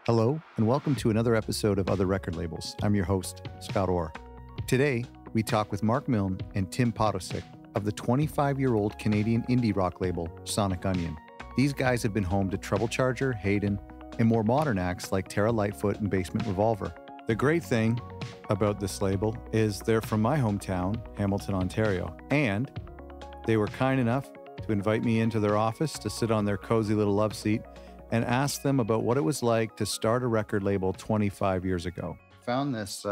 Hello, and welcome to another episode of Other Record Labels. I'm your host, Scott Orr. Today, we talk with Mark Milne and Tim Podosick of the 25-year-old Canadian indie rock label, Sonic Unyon. These guys have been home to Treble Charger, Hayden, and more modern acts like Tara Lightfoot and Basement Revolver. The great thing about this label is they're from my hometown, Hamilton, Ontario, and they were kind enough to invite me into their office to sit on their cozy little love seat and ask them about what it was like to start a record label 25 years ago. Found this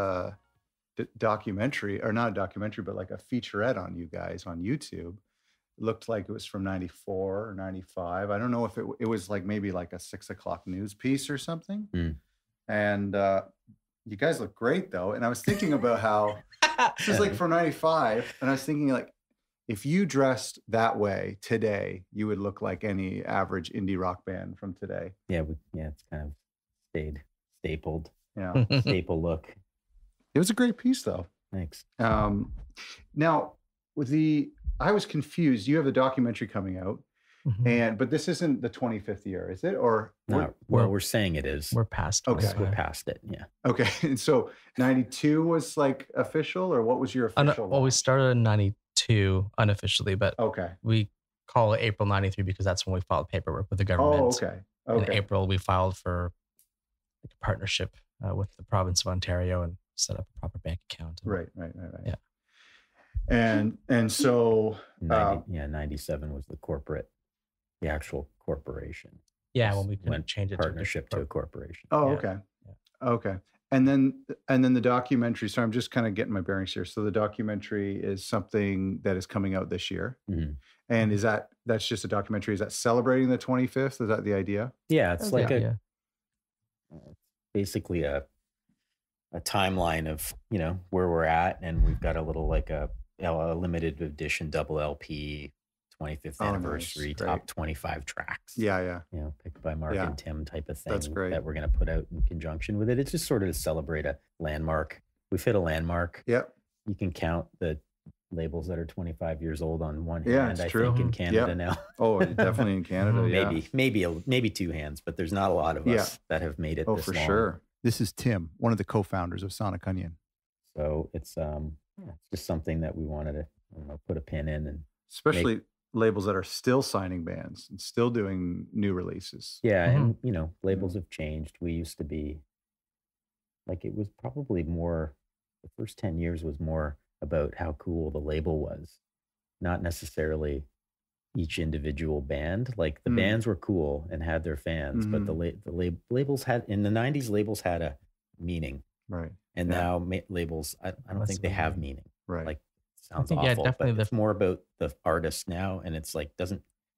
documentary, or not a documentary, but like a featurette on you guys on YouTube. It looked like it was from 94 or 95. I don't know if it was like maybe like a 6 o'clock news piece or something. And you guys look great though. And I was thinking about how this is like from 95. And I was thinking like, if you dressed that way today, you would look like any average indie rock band from today. Yeah, it's kind of stayed stapled. Yeah, staple look. It was a great piece, though. Thanks. Now, I was confused. You have a documentary coming out, but this isn't the 25th year, is it? Or no, we're saying it is. We're past. Okay, also. We're past it. Yeah. Okay, and so 92 was like official, or what was your official? Well, we started in 92 unofficially, but we call it April 93 because that's when we filed paperwork with the government. Oh, okay. In April, we filed for like a partnership with the province of Ontario and set up a proper bank account. Right. Yeah. And so 97 was the actual corporation. Yeah, when we couldn't change it partnership to a corporation. Oh, okay. Yeah. Okay. And then the documentary. So I'm just kind of getting my bearings here. So the documentary is something that is coming out this year. And is that's just a documentary? Is that celebrating the 25th? Is that the idea? Yeah, it's basically a timeline of where we're at, and we've got a little like a limited edition double LP 25th anniversary, nice. top 25 tracks. Yeah. Picked by Mark and Tim type of thing. That's great. That we're going to put out in conjunction with it. It's just sort of to celebrate a landmark. We've hit a landmark. Yep. You can count the labels that are 25 years old on one Yeah, hand, it's I true. think, in Canada now. Oh, definitely in Canada, yeah. Maybe two hands, but there's not a lot of us that have made it this long. Sure. This is Tim, one of the co-founders of Sonic Unyon. So it's just something that we wanted to put a pin in, and especially labels that are still signing bands and still doing new releases. Yeah, and labels have changed. We used to be like, it was probably more, the first 10 years was more about how cool the label was, not necessarily each individual band. Like the bands were cool and had their fans, but the labels had, in the 90s, labels had a meaning. Right. And now labels, I don't think they have meaning. Right. Like, sounds awful, but it's more about the artist now, and it's like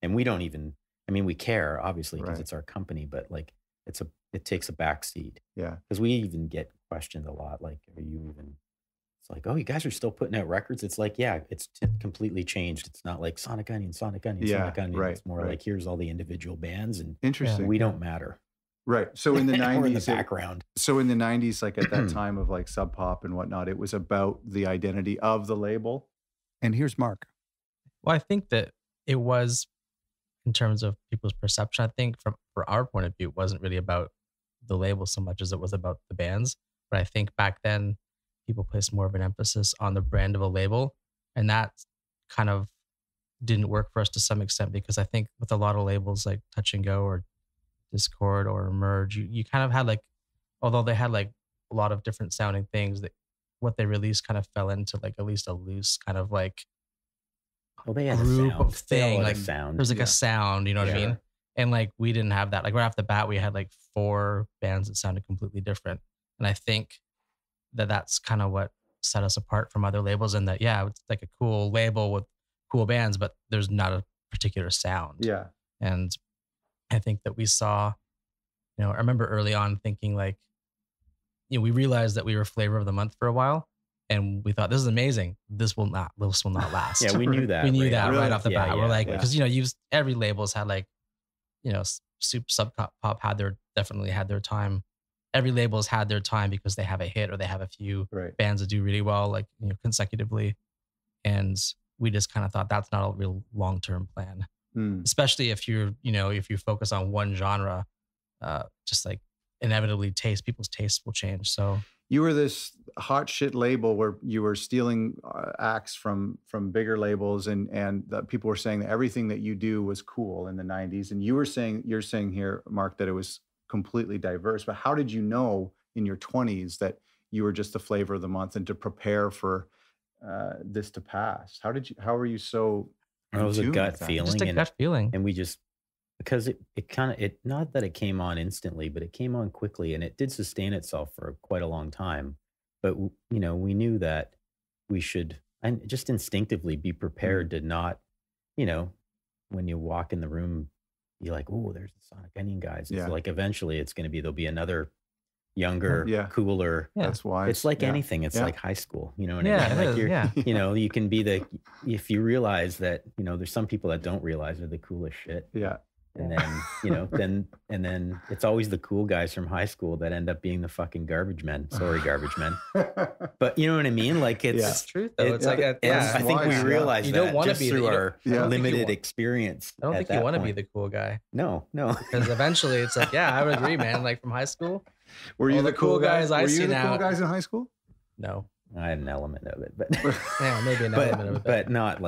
and we don't even, we care obviously because it's our company, but like it takes a backseat. Yeah. Because we even get questioned a lot, like, are you even? It's like, oh, you guys are still putting out records. It's like, yeah, it's completely changed. It's not like Sonic Unyon, Sonic Unyon. Right. It's more like, here's all the individual bands, and interesting. We don't matter. Right. So in the 90s, we're in the background. So in the 90s, like at that time of like Sub Pop and whatnot, it was about the identity of the label. And here's Mark. Well, I think that it was, in terms of people's perception, I think for our point of view, it wasn't really about the label so much as it was about the bands. But I think back then, people placed more of an emphasis on the brand of a label. And that kind of didn't work for us to some extent, because I think with a lot of labels like Touch and Go or Discord or Emerge, you kind of had like, although they had like a lot of different sounding things, that what they released kind of fell into like at least a loose kind of like they had group a sound. of thing. Like sound. There's like a sound, you know what I mean? And like we didn't have that. Like right off the bat, we had like 4 bands that sounded completely different. And I think that's kind of what set us apart from other labels, and that it's like a cool label with cool bands, but there's not a particular sound. Yeah. And I think that we saw, I remember early on thinking like, we realized that we were flavor of the month for a while, and we thought, this is amazing. This will not last. Yeah, we knew that. We knew that right off the bat. We're like, yeah. because every label's had like, Soup Sub Pop definitely had their time. Every label's had their time because they have a hit or they have a few bands that do really well, like consecutively. And we just kind of thought that's not a real long-term plan, especially if you focus on one genre, just like inevitably people's tastes will change. So you were this hot shit label where you were stealing acts from bigger labels, and people were saying that everything that you do was cool in the 90s. And you're saying here, Mark, that it was completely diverse. But how did you know in your 20s that you were just the flavor of the month, and to prepare for this to pass? How were you so? It was a gut feeling. Just a gut feeling. And we just, because it not that it came on instantly, but it came on quickly, and it did sustain itself for quite a long time. But, you know, we knew that we should, and just instinctively be prepared to not, you know, when you walk in the room, you're like, oh, there's the Sonic Onion guys. It's like, eventually there'll be another younger, cooler. That's why it's like anything. It's like high school, you know what I mean? Like you know, you can be if you realize that, you know, there's some people that don't realize they're the coolest shit. Yeah. And then, you know, then it's always the cool guys from high school that end up being the fucking garbage men. Sorry, garbage men. But you know what I mean? Like it's truth though. It's like I think we realize you don't want to be through our limited experience. I don't think you want to be the cool guy. No. Because eventually it's like, I would agree, man. Like from high school. Were you the cool guys I see now? Were you the cool guys in high school? No. I had an element of it, but maybe an element of it, but not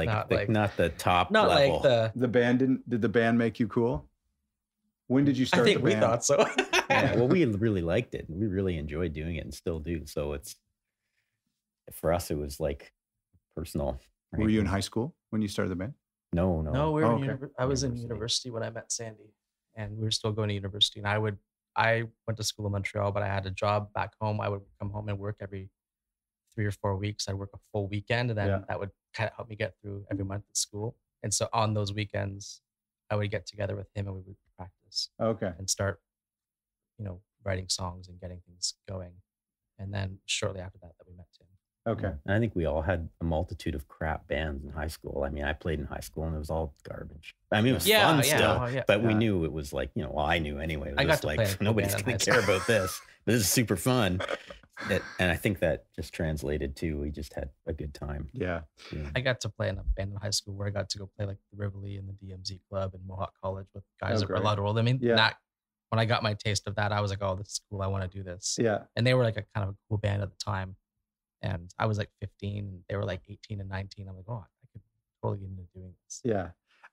the top not level. Like the band did the band make you cool? When did you start? I think the band? we thought so. Well, we really liked it, and we really enjoyed doing it, and still do. So for us, it was like personal. Right? Were you in high school when you started the band? No. We were I was in university when I met Sandy, and we were still going to university. And I went to school in Montreal, but I had a job back home. I would come home and work every 3 or 4 weeks. I'd work a full weekend, and then that would kind of help me get through every month at school. And so on those weekends, I would get together with him and we would practice. Okay. And start, you know, writing songs and getting things going. And then shortly after that we met Tim. Okay. And I think we all had a multitude of crap bands in high school. I mean, I played in high school and it was all garbage. I mean, it was fun still, but we knew it was like, you know, well, I knew anyway. It was like, nobody's going to care about this. But this is super fun. And I think that just translated to, we just had a good time. Yeah. I got to play in a band in high school where I got to go play like the Rivoli and the DMZ Club and Mohawk College with guys that were a lot older. I mean, when I got my taste of that, I was like, oh, this is cool. I want to do this. Yeah. And they were like a kind of a cool band at the time. And I was like 15 and they were like 18 and 19. I'm like, oh, I could totally get into doing this. Yeah.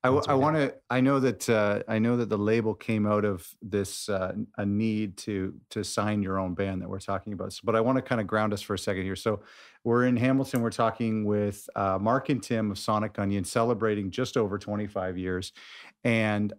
I know that the label came out of this a need to sign your own band that we're talking about. But I want to kind of ground us for a second here. So we're in Hamilton. We're talking with Mark and Tim of Sonic Unyon, celebrating just over 25 years. And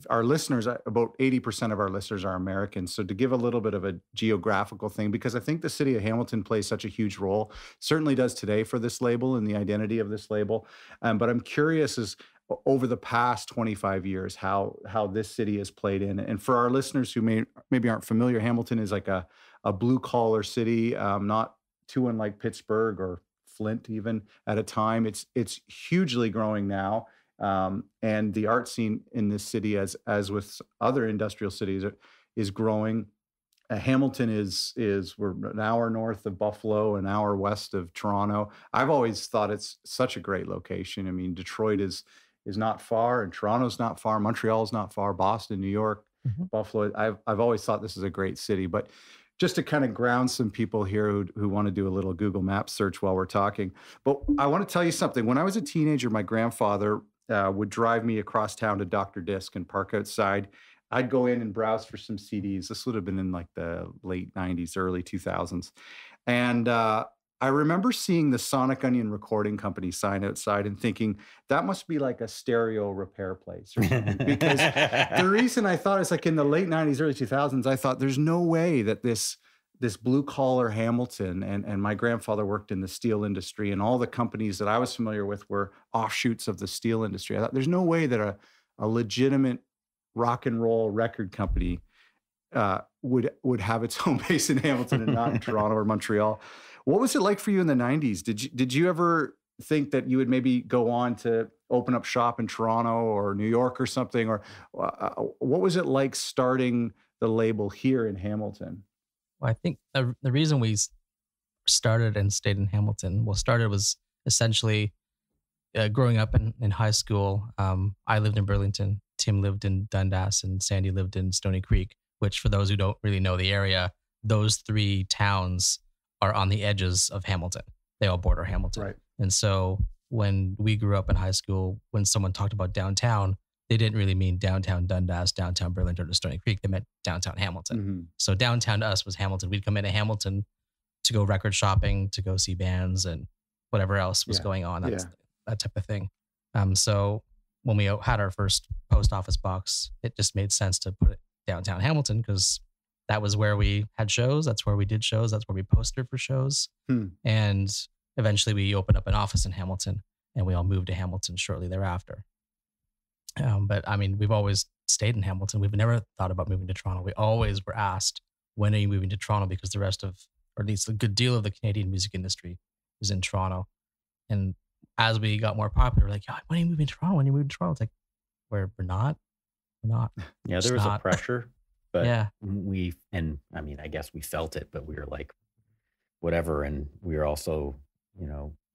our listeners, about 80% of our listeners are Americans. So to give a little bit of a geographical thing, because I think the city of Hamilton plays such a huge role, certainly does today for this label and the identity of this label. But I'm curious as over the past 25 years, how this city has played in. And for our listeners who maybe aren't familiar, Hamilton is like a blue collar city, not too unlike Pittsburgh or Flint even at a time. It's hugely growing now. And the art scene in this city, as with other industrial cities, is growing. Hamilton we're an hour north of Buffalo, an hour west of Toronto. I've always thought it's such a great location. I mean, Detroit is not far, and Toronto's not far. Montreal's not far. Boston, New York, Buffalo. I've always thought this is a great city. But just to kind of ground some people here who want to do a little Google Maps search while we're talking. But I want to tell you something. When I was a teenager, my grandfather would drive me across town to Dr. Disc and park outside. I'd go in and browse for some CDs. This would have been in like the late 90s, early 2000s. And I remember seeing the Sonic Unyon Recording Company sign outside and thinking, that must be like a stereo repair place or something. Because the reason I thought is like in the late 90s, early 2000s, I thought there's no way that this blue collar Hamilton, and my grandfather worked in the steel industry, and all the companies that I was familiar with were offshoots of the steel industry. I thought there's no way that a legitimate rock and roll record company would have its home base in Hamilton and not in Toronto or Montreal. What was it like for you in the 90s? Did you ever think that you would maybe go on to open up shop in Toronto or New York or something? Or what was it like starting the label here in Hamilton? Well, I think the reason we started and stayed in Hamilton, was essentially growing up in high school. I lived in Burlington, Tim lived in Dundas, and Sandy lived in Stony Creek, which for those who don't really know the area, those 3 towns are on the edges of Hamilton. They all border Hamilton. Right. And so when we grew up in high school, when someone talked about downtown, they didn't really mean downtown Dundas, downtown Burlington, or Stony Creek. They meant downtown Hamilton. Mm-hmm. So downtown to us was Hamilton. We'd come into Hamilton to go record shopping, to go see bands and whatever else was going on, that type of thing. So when we had our first post office box, it just made sense to put it downtown Hamilton because that was where we had shows. That's where we did shows. That's where we posted for shows. And eventually we opened up an office in Hamilton, and we all moved to Hamilton shortly thereafter. But I mean, we've always stayed in Hamilton. We've never thought about moving to Toronto. We always were asked, when are you moving to Toronto? Because the rest of, or at least a good deal of the Canadian music industry is in Toronto. And as we got more popular, like, when are you moving to Toronto? When are you moving to Toronto? It's like, we're not. Yeah, there was a pressure, but yeah, I guess we felt it, but we were like, whatever. And we were also,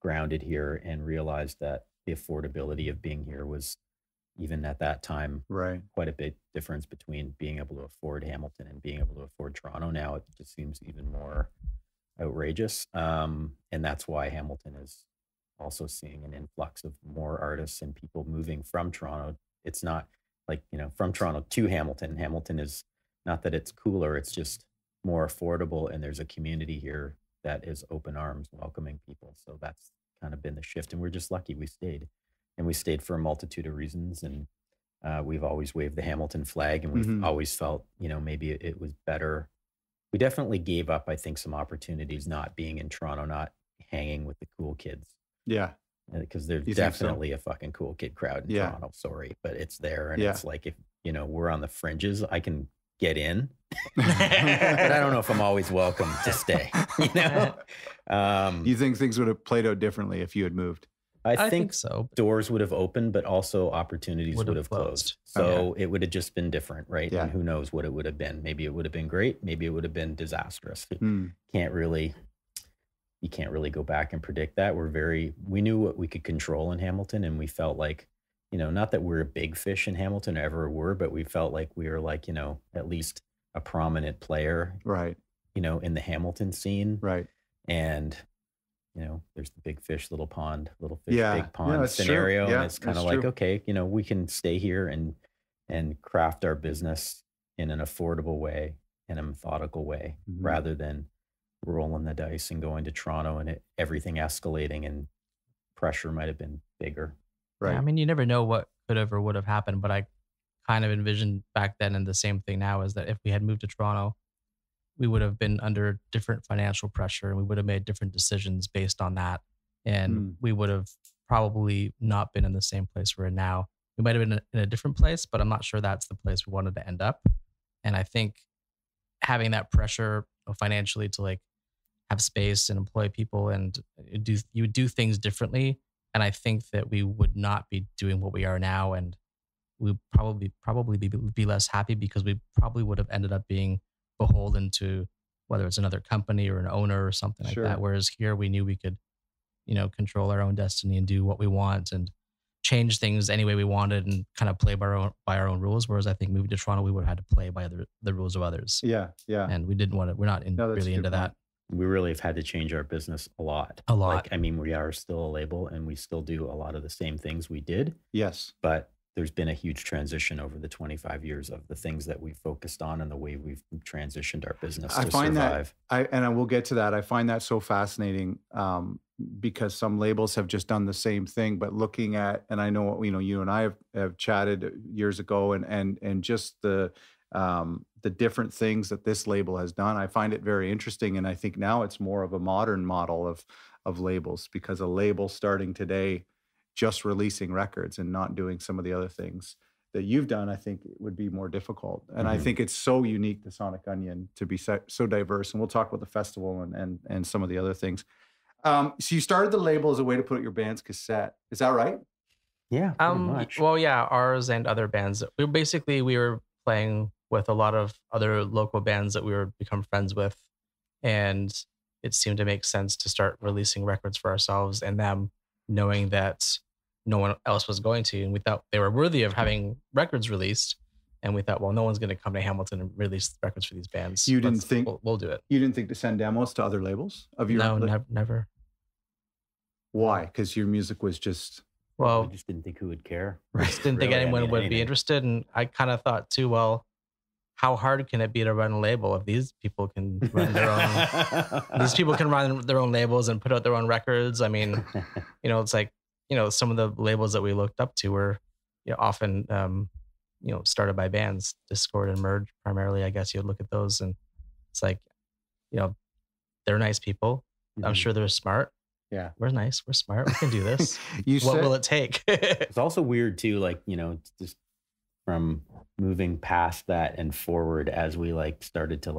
grounded here and realized that the affordability of being here was, even at that time, quite a big difference between being able to afford Hamilton and being able to afford Toronto. Now it just seems even more outrageous. And that's why Hamilton is also seeing an influx of more artists and people moving from Toronto. It's not like, from Toronto to Hamilton. Hamilton is not that it's cooler, it's just more affordable. And there's a community here that is open arms, welcoming people. So that's kind of been the shift. And we're just lucky we stayed. And we stayed for a multitude of reasons. And we've always waved the Hamilton flag, and we've always felt, maybe it was better. We definitely gave up, I think, some opportunities not being in Toronto, not hanging with the cool kids. Yeah. Because there's definitely a fucking cool kid crowd in Toronto. Sorry, but it's there. And it's like, if, we're on the fringes, I can get in, but I don't know if I'm always welcome to stay, You think things would have played out differently if you had moved? I think so. Doors would have opened, but also opportunities would have closed. So it would have just been different, right? Yeah. And who knows what it would have been. Maybe it would have been great. Maybe it would have been disastrous. You can't really go back and predict that. We knew what we could control in Hamilton, and we felt like, not that we're a big fish in Hamilton, ever were, but we felt like we were like, at least a prominent player, right? In the Hamilton scene. Right. And there's the big fish, little pond, little fish, big pond scenario. And it's kind of like, okay, we can stay here and craft our business in an affordable way, in a methodical way, rather than rolling the dice and going to Toronto and everything escalating, and pressure might have been bigger. Right. Yeah, I mean, you never know what could have or would have happened, but I kind of envisioned back then, and the same thing now, is that if we had moved to Toronto, we would have been under different financial pressure, and we would have made different decisions based on that. And we would have probably not been in the same place we're in now. We might have been in a different place, but I'm not sure that's the place we wanted to end up. And I think having that pressure financially to like have space and employ people and you would do things differently. And I think that we would not be doing what we are now. And we probably be less happy, because we probably would have ended up being beholden to whether it's another company or an owner or something like that. Whereas here we knew we could, control our own destiny and do what we want and change things any way we wanted and kind of play by our own rules. Whereas I think moving to Toronto, we would have had to play by the rules of others. Yeah. And we didn't want to, we're not really into that. We really have had to change our business a lot. We are still a label, and we still do a lot of the same things we did. Yes. But there's been a huge transition over the 25 years of the things that we focused on and the way we've transitioned our business to survive. I will get to that. I find that so fascinating because some labels have just done the same thing, but looking at, and I know, you and I have chatted years ago, and just the different things that this label has done. I find it very interesting. And I think now it's more of a modern model of labels, because a label starting today, just releasing records and not doing some of the other things that you've done, I think it would be more difficult. And I think it's so unique to Sonic Unyon to be so diverse. And we'll talk about the festival and some of the other things. So you started the label as a way to put your band's cassette. Is that right? Yeah, pretty much. Well, yeah, ours and other bands. We were playing with a lot of other local bands that we were become friends with. And it seemed to make sense to start releasing records for ourselves and them, knowing that no one else was going to. And we thought they were worthy of having records released. And we thought, well, no one's going to come to Hamilton and release records for these bands. You didn't think we'll do it? You didn't think to send demos to other labels of your? No, never. Why? Because your music was just. Well, we just didn't think who would care. I just didn't think anyone would be interested. And I kind of thought too, well, how hard can it be to run a label if these people can run their own? These people can run their own labels and put out their own records. I mean, it's like, some of the labels that we looked up to were, often, started by bands, Discord and Merge primarily. I guess you'd look at those, and it's like, they're nice people. Mm-hmm. I'm sure they're smart. Yeah, we're nice. We're smart. We can do this. What will it take? It's also weird too, like, just from moving past that and forward as we started to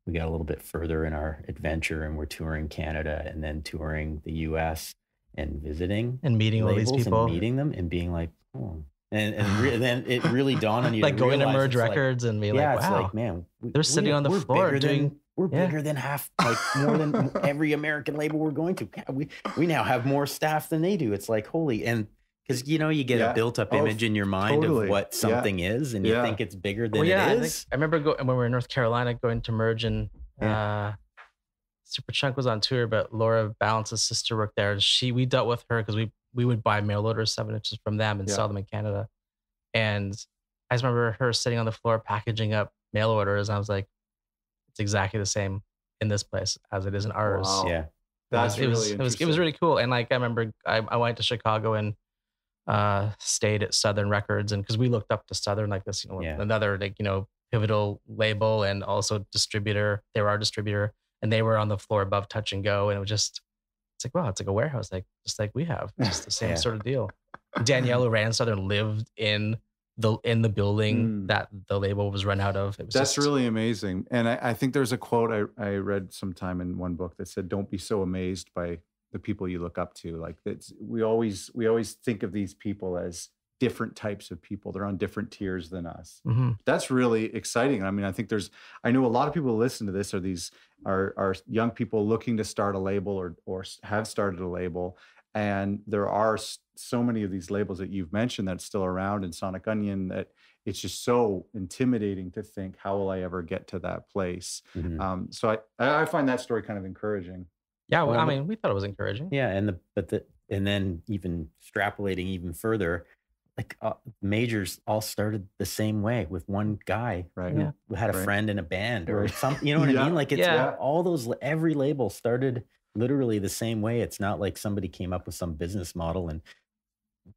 we got a little bit further in our adventure, and we're touring Canada and then touring the US and visiting and meeting all these people and meeting them and being like, oh. And then it really dawned on you, like going to Merge Records and being like, wow, it's like, man, they're sitting on the floor doing. We're bigger than half, more than every American label we're going to. We now have more staff than they do. It's like, holy, and because you get a built-up image in your mind of what something is, and you think it's bigger than it is. I remember when we were in North Carolina going to Merge, and Superchunk was on tour, but Laura Balance's sister worked there, and we dealt with her because we would buy mail orders 7 inches from them and sell them in Canada. And I just remember her sitting on the floor packaging up mail orders, and I was like, it's exactly the same in this place as it is in ours. Wow. Yeah. It was really cool. And I remember I went to Chicago and stayed at Southern Records, and because we looked up to Southern like this, another pivotal label and also distributor. They were our distributor, and they were on the floor above Touch and Go, and it was just, it's like, wow, it's like a warehouse, just like we have, just the same sort of deal. Danielle, who ran Southern, lived in the building that the label was run out of. That's really amazing. And I think there's a quote I read sometime in one book that said, don't be so amazed by the people you look up to. Like we always think of these people as different types of people. They're on different tiers than us. Mm-hmm. That's really exciting. I mean, I know a lot of people who listen to this are young people looking to start a label or have started a label. And there are so many of these labels that you've mentioned that's still around in Sonic Unyon that it's just so intimidating to think, how will I ever get to that place? Mm-hmm. So I find that story kind of encouraging. Yeah, well, I mean, we thought it was encouraging. Yeah, and then even extrapolating even further, majors all started the same way with one guy, right? Who had a friend in a band or something. You know what I mean? Like all those, every label started literally the same way. It's not like somebody came up with some business model and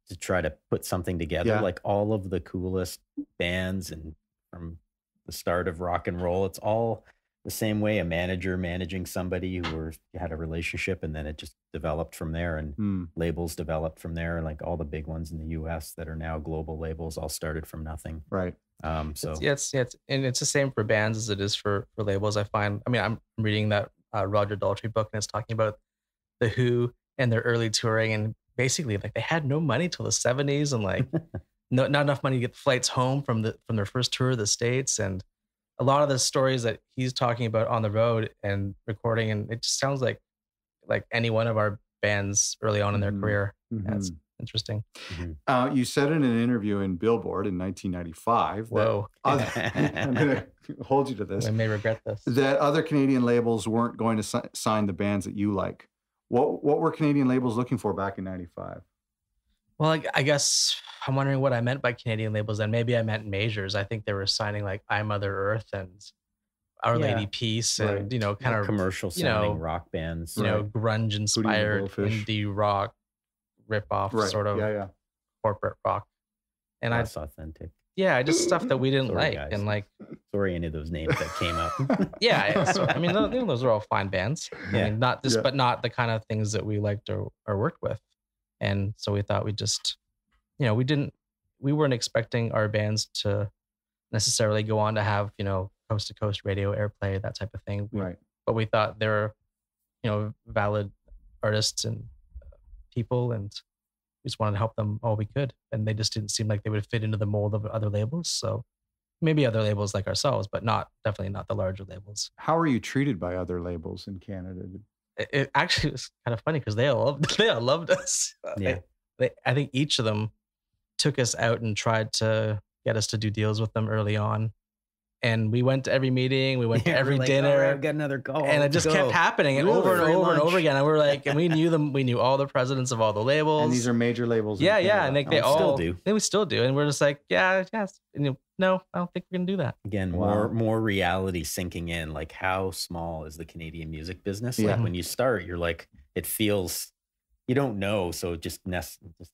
to try to put something together. Yeah. Like all of the coolest bands and from the start of rock and roll, it's all the same way. A manager managing somebody who had a relationship, and then it just developed from there, and labels developed from there. And like all the big ones in the US that are now global labels all started from nothing. Right. So it's and it's the same for bands as it is for labels. I find, I mean, I'm reading that Roger Daltrey book, and it's talking about the Who and their early touring, and basically like they had no money till the 70s, and like not enough money to get flights home from their first tour of the States. And a lot of the stories that he's talking about on the road and recording, and it just sounds like any one of our bands early on in their career. Mm-hmm. That's interesting. Mm-hmm. You said in an interview in Billboard in 1995 Whoa. I'm going to hold you to this. I may regret this. That other Canadian labels weren't going to sign the bands that you like. What were Canadian labels looking for back in 95? Well, I guess I'm wondering what I meant by Canadian labels, and maybe I meant majors. I think they were signing like I Mother Earth and Our Lady Peace, and kind of commercial sounding rock bands, grunge inspired indie rock rip-off sort of corporate rock. And that's authentic. Yeah, just stuff that we didn't like. Guys. And like, sorry, any of those names that came up. So, I mean, those are all fine bands. I mean, not this, but not the kind of things that we liked or worked with. And so we thought we just, we weren't expecting our bands to necessarily go on to have, coast to coast radio airplay, that type of thing. But we thought they were, valid artists and people, and we just wanted to help them all we could. And they just didn't seem like they would fit into the mold of other labels. So maybe other labels like ourselves, but definitely not the larger labels. How are you treated by other labels in Canada? It actually was kind of funny because they all loved us. Yeah. I think each of them took us out and tried to get us to do deals with them early on. And we went to every meeting, we went to every dinner. All right, I've got another call. And it just kept happening over and over and over again. And we're like, and we knew them. We knew all the presidents of all the labels. And these are major labels. Yeah, yeah. And like they all still do. And we still do. And we're just like, yes. And no, I don't think we're gonna do that. Again, more reality sinking in. Like, how small is the Canadian music business? Like when you start, you're like, it feels, you don't know, so it just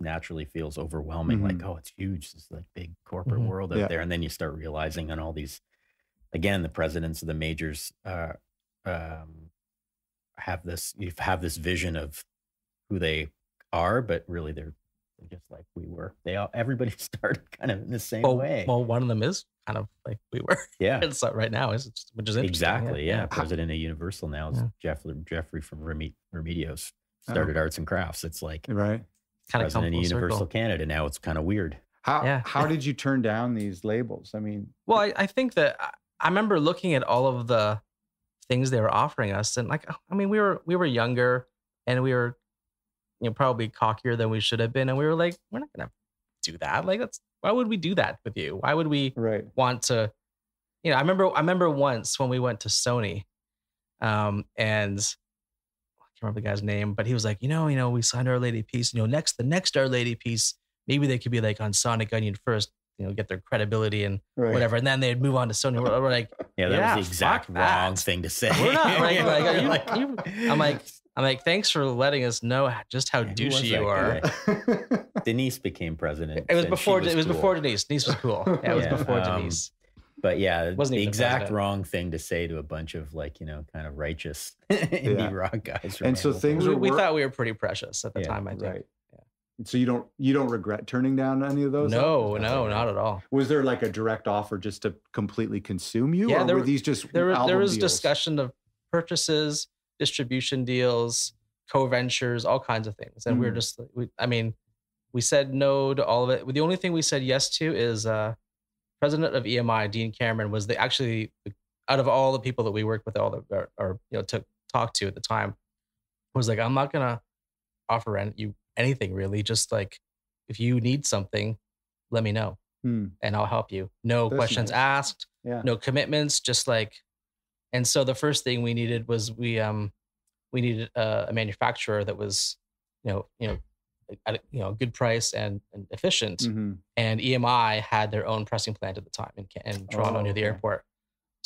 naturally feels overwhelming. Like, oh, it's huge. This like big corporate world out there, and then you start realizing on all these. Again, the presidents of the majors have this vision of who they are, but really they're just like we were. Everybody started kind of in the same way. Well, one of them is kind of like we were. Yeah, it's right now, which is interesting. Exactly. Yeah. President of Universal now is Jeffrey from Remedios. Started arts and crafts. It's like right. President of Universal Canada. Now it's kind of weird. How did you turn down these labels? I mean, well, I think that. I remember looking at all of the things they were offering us, and like, I mean, we were younger, and we were, probably cockier than we should have been, and we were like, we're not gonna do that. Like, why would we do that with you? Why would we want to? I remember once when we went to Sony, and I can't remember the guy's name, but he was like, we signed Our Lady piece, the next Our Lady piece, maybe they could be like on Sonic Unyon first. Get their credibility and whatever, and then they'd move on to Sony. We're like, that was the exact wrong thing to say. We're not I'm like, thanks for letting us know just how douchey you are. Denise became president. It was before. Before Denise. Denise was cool. Yeah, it was before Denise. But yeah, the exact wrong thing to say to a bunch of kind of righteous indie rock guys. And so things we thought we were pretty precious at the time. I think. Right. So you don't regret turning down any of those? No, not at all. Was there like a direct offer just to completely consume you? Yeah, or were these just there was deals? Discussion of purchases, distribution deals, co-ventures, all kinds of things. And we were just, we said no to all of it. The only thing we said yes to is president of EMI, Dean Cameron, was out of all the people that we worked with, talked to at the time, was like, I'm not gonna offer you anything really, just like if you need something, let me know and I'll help you. No questions asked, no commitments, just like. And so the first thing we needed was we needed a manufacturer that was at a good price and efficient. And EMI had their own pressing plant at the time in Toronto near the airport.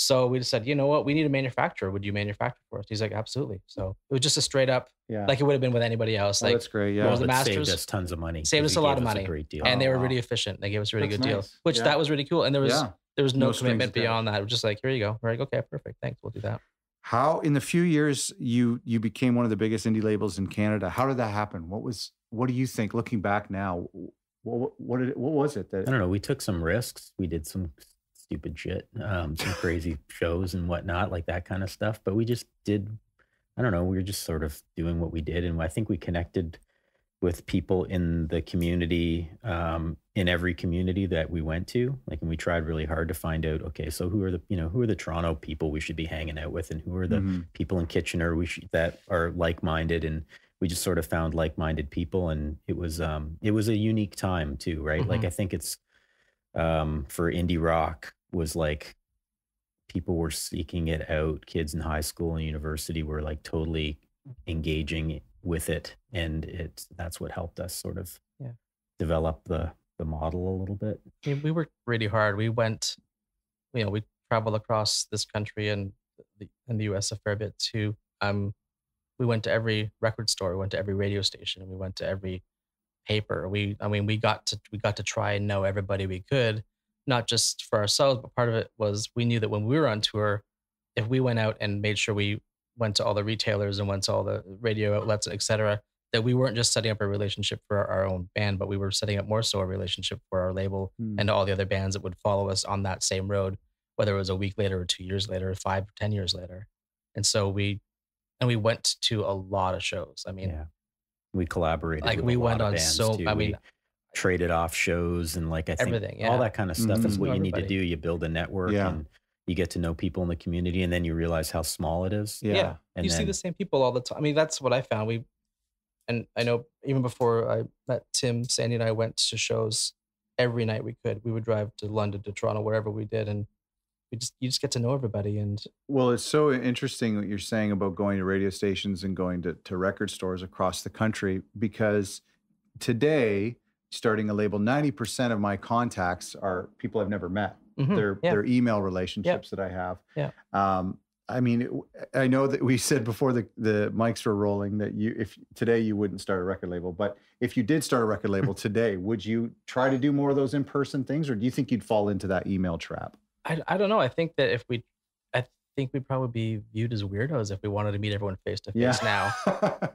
So we just said, you know what, we need a manufacturer. Would you manufacture for us? He's like, absolutely. So it was just a straight up, like it would have been with anybody else. Like, that's great. Yeah. Well, it saved us tons of money. Saved us a lot of money. Great deal. And they were really efficient. They gave us a really good deal, which that was really cool. And there was no commitment beyond that. It was just like, here you go. We're like, okay, perfect. Thanks. We'll do that. How, in the few years you became one of the biggest indie labels in Canada, how did that happen? What do you think, looking back now? What was it that? I don't know. We took some risks. We did some stupid shit, some crazy shows and whatnot, like that kind of stuff. But we just did, I don't know, we were just sort of doing what we did. And I think we connected with people in the community, in every community that we went to. Like, and we tried really hard to find out, okay, so who are the Toronto people we should be hanging out with, and who are the people in Kitchener that are like-minded. And we just sort of found like-minded people. And it was a unique time too, right? Like, I think it's, for indie rock, was like people were seeking it out. Kids in high school and university were like totally engaging with it, and that's what helped us sort of develop the model a little bit. We worked really hard. We went, we traveled across this country and the US a fair bit too. We went to every record store, we went to every radio station, and we went to every paper. We got to try and know everybody we could, not just for ourselves, but part of it was we knew that when we were on tour, if we went out and made sure we went to all the retailers and went to all the radio outlets, et cetera, that we weren't just setting up a relationship for our own band, but we were setting up more so a relationship for our label and all the other bands that would follow us on that same road, whether it was a week later or 2 years later, 5 or 10 years later. And so we went to a lot of shows. I mean, we collaborated. Like, we went on so, too. We traded off shows and like, I think everything, all that kind of stuff is what you need to do. You build a network and you get to know people in the community, and then you realize how small it is. Yeah. And you see the same people all the time. I mean, that's what I found. And I know even before I met Tim, Sandy and I went to shows every night we could. We would drive to London, to Toronto, wherever we did, and you just get to know everybody. And well, it's so interesting what you're saying about going to radio stations and going to record stores across the country, because today, starting a label, 90% of my contacts are people I've never met. They're email relationships that I have. Yeah. I mean, I know that we said before the mics were rolling that if today you wouldn't start a record label, but if you did start a record label today, would you try to do more of those in-person things, or do you think you'd fall into that email trap? I don't know. I think that I think we'd probably be viewed as weirdos if we wanted to meet everyone face to face now.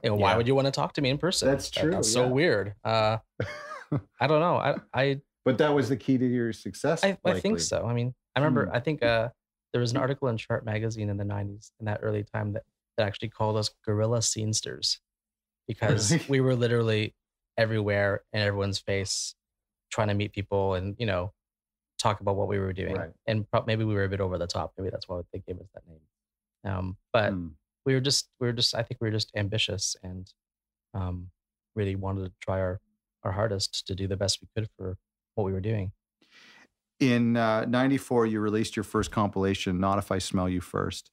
Why would you want to talk to me in person? That's true. That's so weird. I don't know. But that was the key to your success. I think so. I mean, I remember, I think there was an article in Chart magazine in the 90s, in that early time, that actually called us guerrilla scenesters, because we were literally everywhere in everyone's face trying to meet people and, talk about what we were doing. Right. And maybe we were a bit over the top. Maybe that's why they gave us that name. But we were just, I think we were just ambitious and really wanted to try our hardest to do the best we could for what we were doing. In 94, you released your first compilation, Not If I Smell You First.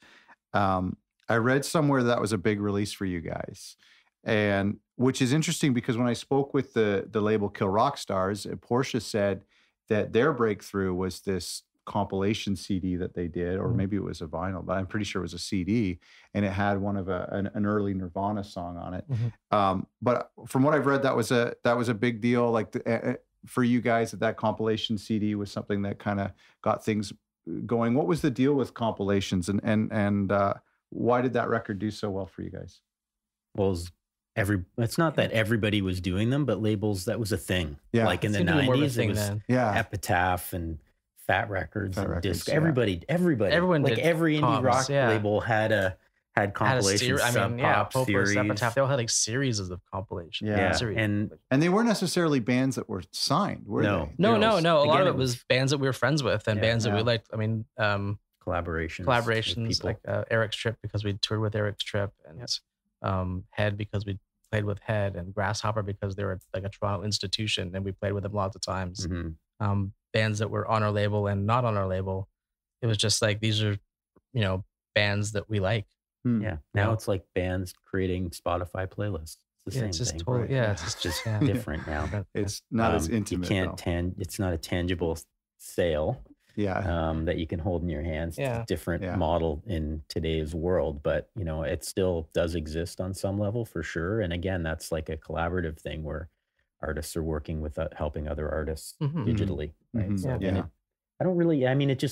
I read somewhere that was a big release for you guys, and which is interesting because when I spoke with the label Kill Rock Stars, Portia said that their breakthrough was this compilation CD that they did, or maybe it was a vinyl, but I'm pretty sure it was a CD, and it had one of an early Nirvana song on it. But from what I've read, that was a big deal. Like for you guys, that compilation CD was something that kind of got things going. What was the deal with compilations, and why did that record do so well for you guys? Well, it's not that everybody was doing them, but labels, that was a thing. Yeah. Like in the 90s, it was Epitaph and Fat Records and Disc. Everybody, everyone, like every indie rock label had compilations. Pop series. Epitaph, they all had like series of compilations. Yeah. And they weren't necessarily bands that were signed, were they? No. A lot of it was bands that we were friends with and bands that we liked. I mean, collaborations like Eric's Trip, because we toured with Eric's Trip, and Head because we played with Head, and Grasshopper because they were like a Toronto institution and we played with them lots of times. Bands that were on our label and not on our label. It was just like, these are, bands that we like. Yeah. Now it's like bands creating Spotify playlists. It's the same thing. Totally, it's just different now. It's not as intimate. It's not a tangible sale. That you can hold in your hands. It's a different model in today's world, but it still does exist on some level for sure. And again, that's like a collaborative thing where artists are working with helping other artists digitally. Right? So, I don't really. I mean, it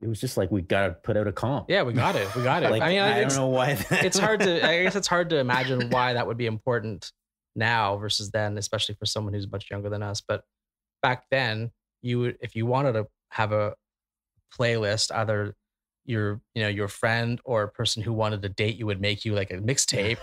was just like, we got to put out a comp. Yeah, we got it. Like, I don't know why. It's hard to. I guess it's hard to imagine why that would be important now versus then, especially for someone who's much younger than us. But back then, you would, if you wanted to have a playlist, either your friend or a person who wanted to date you would make you like a mixtape,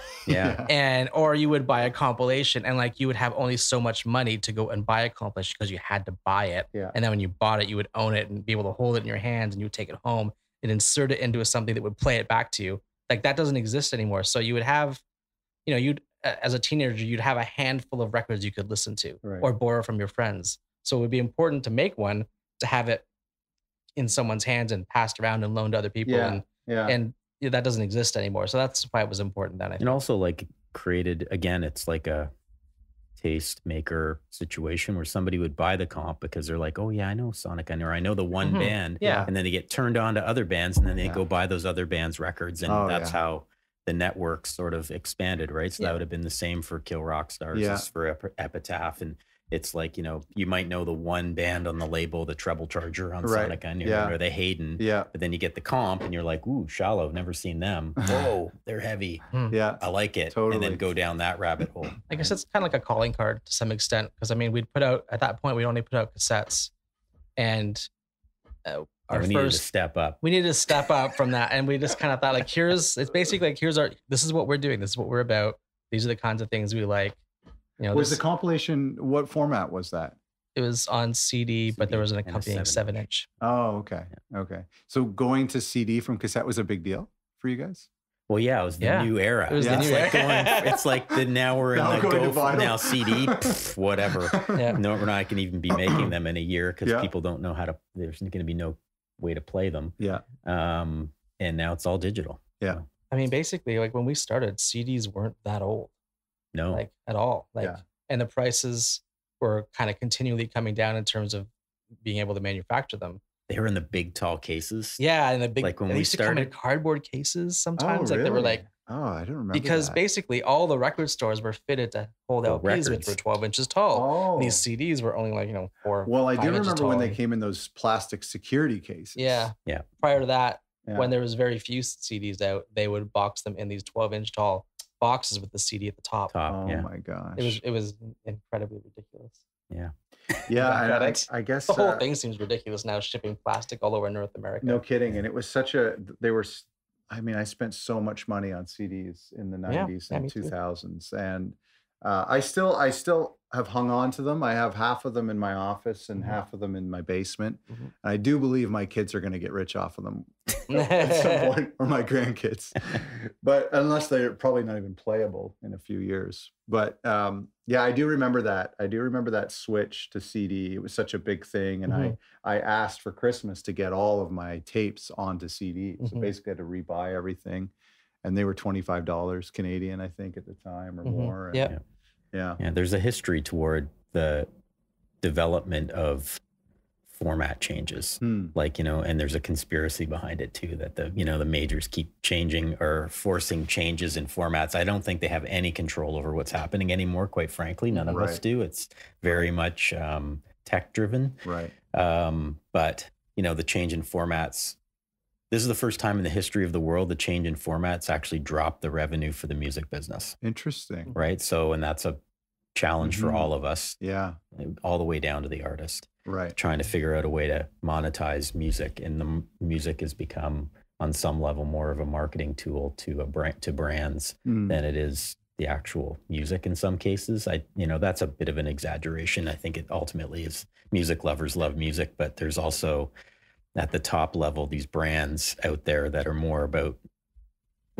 or you would buy a compilation, and like you would have only so much money to go and buy a compilation because you had to buy it, and then when you bought it, you would own it and be able to hold it in your hands, and you would take it home and insert it into something that would play it back to you. Like that doesn't exist anymore. So you would have, as a teenager, you'd have a handful of records you could listen to or borrow from your friends. So it would be important to make one, to have it in someone's hands and passed around and loaned to other people. And that doesn't exist anymore. So that's why it was important then, I think. And also like created, again, it's like a taste maker situation where somebody would buy the comp because they're like, oh yeah, I know Sonic, or I know the one band. And then they get turned on to other bands, and then they go buy those other bands' records. And that's how the network sort of expanded, right? So that would have been the same for Kill Rock Stars as for Epitaph. And it's like, you might know the one band on the label, the Treble Charger on Sonic Unyon, or the Hayden. But then you get the comp and you're like, ooh, Shallow, never seen them. Whoa, they're heavy. I like it. Totally. And then go down that rabbit hole. I guess it's kind of like a calling card to some extent. Because I mean, we'd put out, at that point, we'd only put out cassettes. And we needed to step up. We needed to step up from that. And we just kind of thought like, it's basically like, this is what we're doing. This is what we're about. These are the kinds of things we like. Was the compilation, what format was that? It was on CD, but there was an accompanying 7-inch. Oh, okay. Okay. So going to CD from cassette was a big deal for you guys? Well, yeah, it was the new era. It was the new era. It's like now we're in Now the going to vinyl. now CD, whatever. Yeah. No, we're not going to even be making them in a year because Yeah. people don't know how to. There's going to be no way to play them. Yeah. And now it's all digital. Yeah. So, I mean, basically, like when we started, CDs weren't that old, no. like at all. Like, Yeah. and the prices were kind of continually coming down in terms of being able to manufacture them. They were in the big tall cases. Yeah, and the big, Like when they we used to come in started? cardboard cases sometimes. Oh, Like they were really? like, Oh, I don't remember because that. basically all the record stores were fitted to hold The LPs, which records. were 12 inches tall. Oh. These CDs were only like, 4 Well, I 5 do inches remember when tall. they came in those plastic security cases. Yeah. Yeah. Prior to that, Yeah. when there was very few CDs out, they would box them in these 12-inch tall boxes with the CD at the top. Oh yeah. my gosh. It was incredibly ridiculous. Yeah. Yeah, Got I it. I guess The whole thing seems ridiculous now, shipping plastic all over North America. No kidding. And it was I spent so much money on CDs in the 90s Yeah, and me too. 2000s. And I still have hung on to them. I have half of them in my office and Mhm. half of them in my basement. Mhm. And I do believe my kids are going to get rich off of them at some point, or my grandkids. But unless they're probably not even playable in a few years. But yeah, I do remember that. I do remember that switch to CD. It was such a big thing. And Mhm. I asked for Christmas to get all of my tapes onto CD. So Mhm. basically I had to rebuy everything. And they were $25 Canadian, I think, at the time or Mhm. more. And Yeah. Yeah. Yeah, there's a history toward the development of format changes. Like, and there's a conspiracy behind it too, that the majors keep changing or forcing changes in formats. I don't think they have any control over what's happening anymore, quite frankly. None of us Right. do. It's very much tech driven. Right. But, the change in formats, this is the first time in the history of the world the change in formats actually dropped the revenue for the music business, Interesting. right? So, and that's a challenge for Mhm. all of us, Yeah. all the way down to the artist, Right. trying to figure out a way to monetize music. And the music has become, on some level, more of a marketing tool to brands Mm. than it is the actual music in some cases. That's a bit of an exaggeration. I think it ultimately is music lovers love music, but there's also at the top level these brands out there that are more about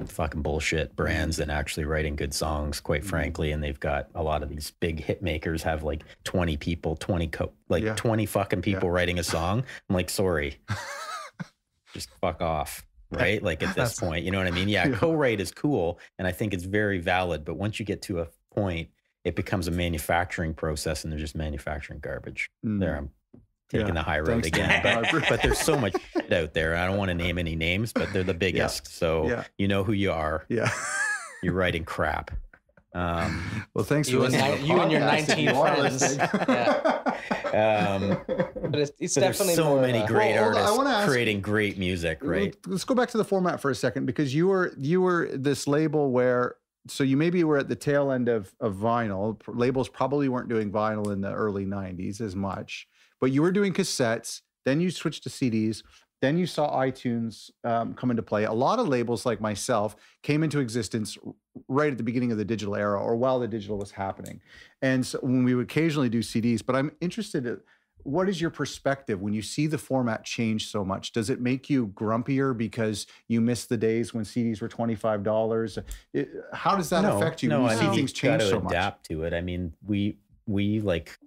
fucking bullshit brands than actually writing good songs, quite frankly. And they've got a lot of these big hit makers have like 20 people, 20 fucking people writing a song. I'm like, sorry, just fuck off. Right? Like at this point, you know what I mean? Yeah, co-write is cool. And I think it's very valid. But once you get to a point, it becomes a manufacturing process and they're just manufacturing garbage. There, I'm taking the high road Thanks, again. Dan. But there's so much shit out there. I don't want to name any names, but they're the biggest. So you know who you are. Yeah. You're writing crap. Well, thanks for You and, listening to the you and your podcast, if 19 you are friends. listening. But it's So there's definitely so more many of a- great Well, hold on, I artists wanna ask- creating great music, right? Let's go back to the format for a second, because you were this label where, so you maybe were at the tail end of vinyl. Labels probably weren't doing vinyl in the early 90s as much, but you were doing cassettes. Then you switched to CDs. Then you saw iTunes come into play. A lot of labels like myself came into existence right at the beginning of the digital era, or while the digital was happening. And so when we would occasionally do CDs, but I'm interested in, what is your perspective when you see the format change so much? Does it make you grumpier because you miss the days when CDs were $25? How does that affect you when you see things you've got change to so much? adapt to it. I mean, we like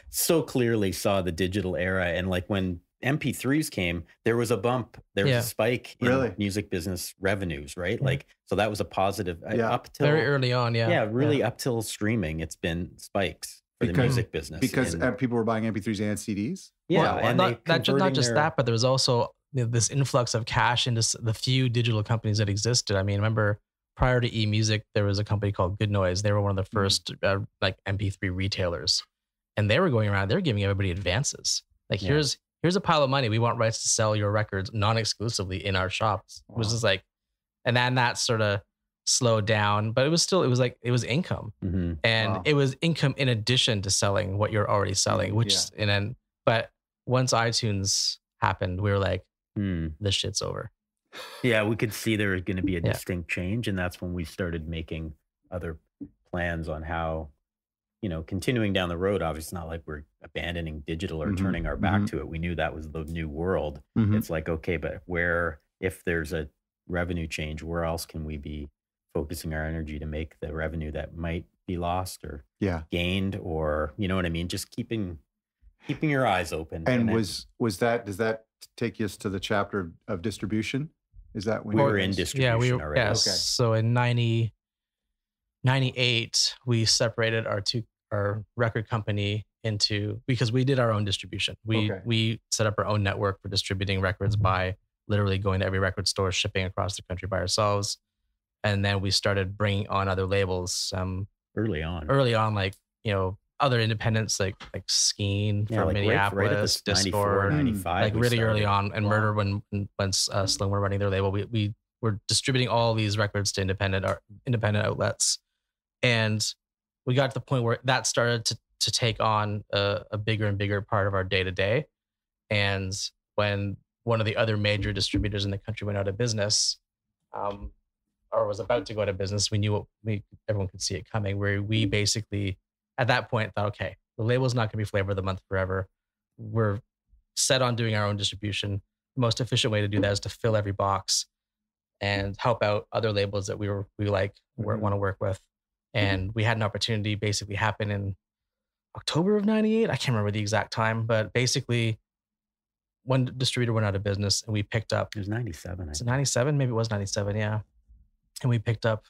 so clearly saw the digital era, and like when MP3s came, there was a bump, there was a spike in music business revenues, right? Like, so that was a positive up till very early on. Up till streaming, it's been spikes for the music business because people were buying MP3s and CDs. And not just that, but there was also this influx of cash into the few digital companies that existed. I mean, remember prior to eMusic, there was a company called Good Noise. They were one of the first like MP3 retailers, and they were going around. They were giving everybody advances. Like here's a pile of money. We want rights to sell your records non-exclusively in our shops. It was just like, and then that sort of slowed down, but it was income, and it was income in addition to selling what you're already selling, but once iTunes happened, we were like, this shit's over. Yeah, we could see there was going to be a distinct change, and that's when we started making other plans on how, continuing down the road. Obviously, not like we're abandoning digital or turning our back to it. We knew that was the new world. It's like, okay, but if there's a revenue change, where else can we be focusing our energy to make the revenue that might be lost or gained, or, you know what I mean? Just keeping your eyes open. And was that, does that take us to the chapter of distribution? Is that when we were in distribution already? Yes. Okay. So in 98, we separated our record company into, because we did our own distribution. We set up our own network for distributing records by literally going to every record store, shipping across the country by ourselves. And then we started bringing on other labels. Early on, like, you know, other independents like Skeen from like Minneapolis, right at the 94, 95, like really early on, and Murder when Slim were running their label. We were distributing all these records to independent outlets, and we got to the point where that started to take on a bigger and bigger part of our day to day. And when one of the other major distributors in the country went out of business, or was about to go out of business, we knew everyone could see it coming. Where we basically at that point thought, okay, the label's not going to be flavor of the month forever. We're set on doing our own distribution. The most efficient way to do that is to fill every box and help out other labels that we want to work with. And we had an opportunity basically happen in October of 98. I can't remember the exact time, but basically one distributor went out of business and we picked up. It was 97. It's 97, maybe it was 97, yeah. And we picked up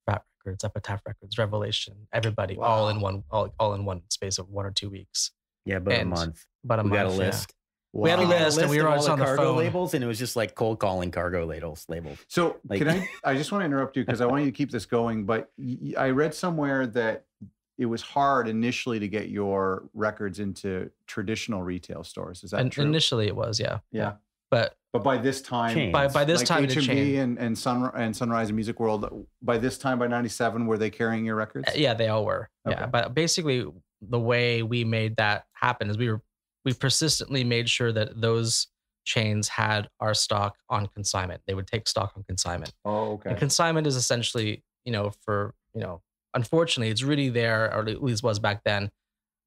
Fat Records, Epitaph Records, Revelation, everybody, all in one space of 1 or 2 weeks. Yeah, about a month. We got a list. Wow. We had a list, and we were on the cargo phone. labels, and it was just like cold calling cargo labels. So I just want to interrupt you because I want you to keep this going. But I read somewhere that it was hard initially to get your records into traditional retail stores. Is that true? Initially, it was, yeah. But by this time, by this like time, HMV and Sunrise and Music World, by this time, by 97, were they carrying your records? Yeah, they all were. Okay. Yeah, but basically, the way we made that happen is we persistently made sure that those chains had our stock on consignment. They would take stock on consignment. Oh, okay. And consignment is essentially, unfortunately, it's really there, or at least was back then,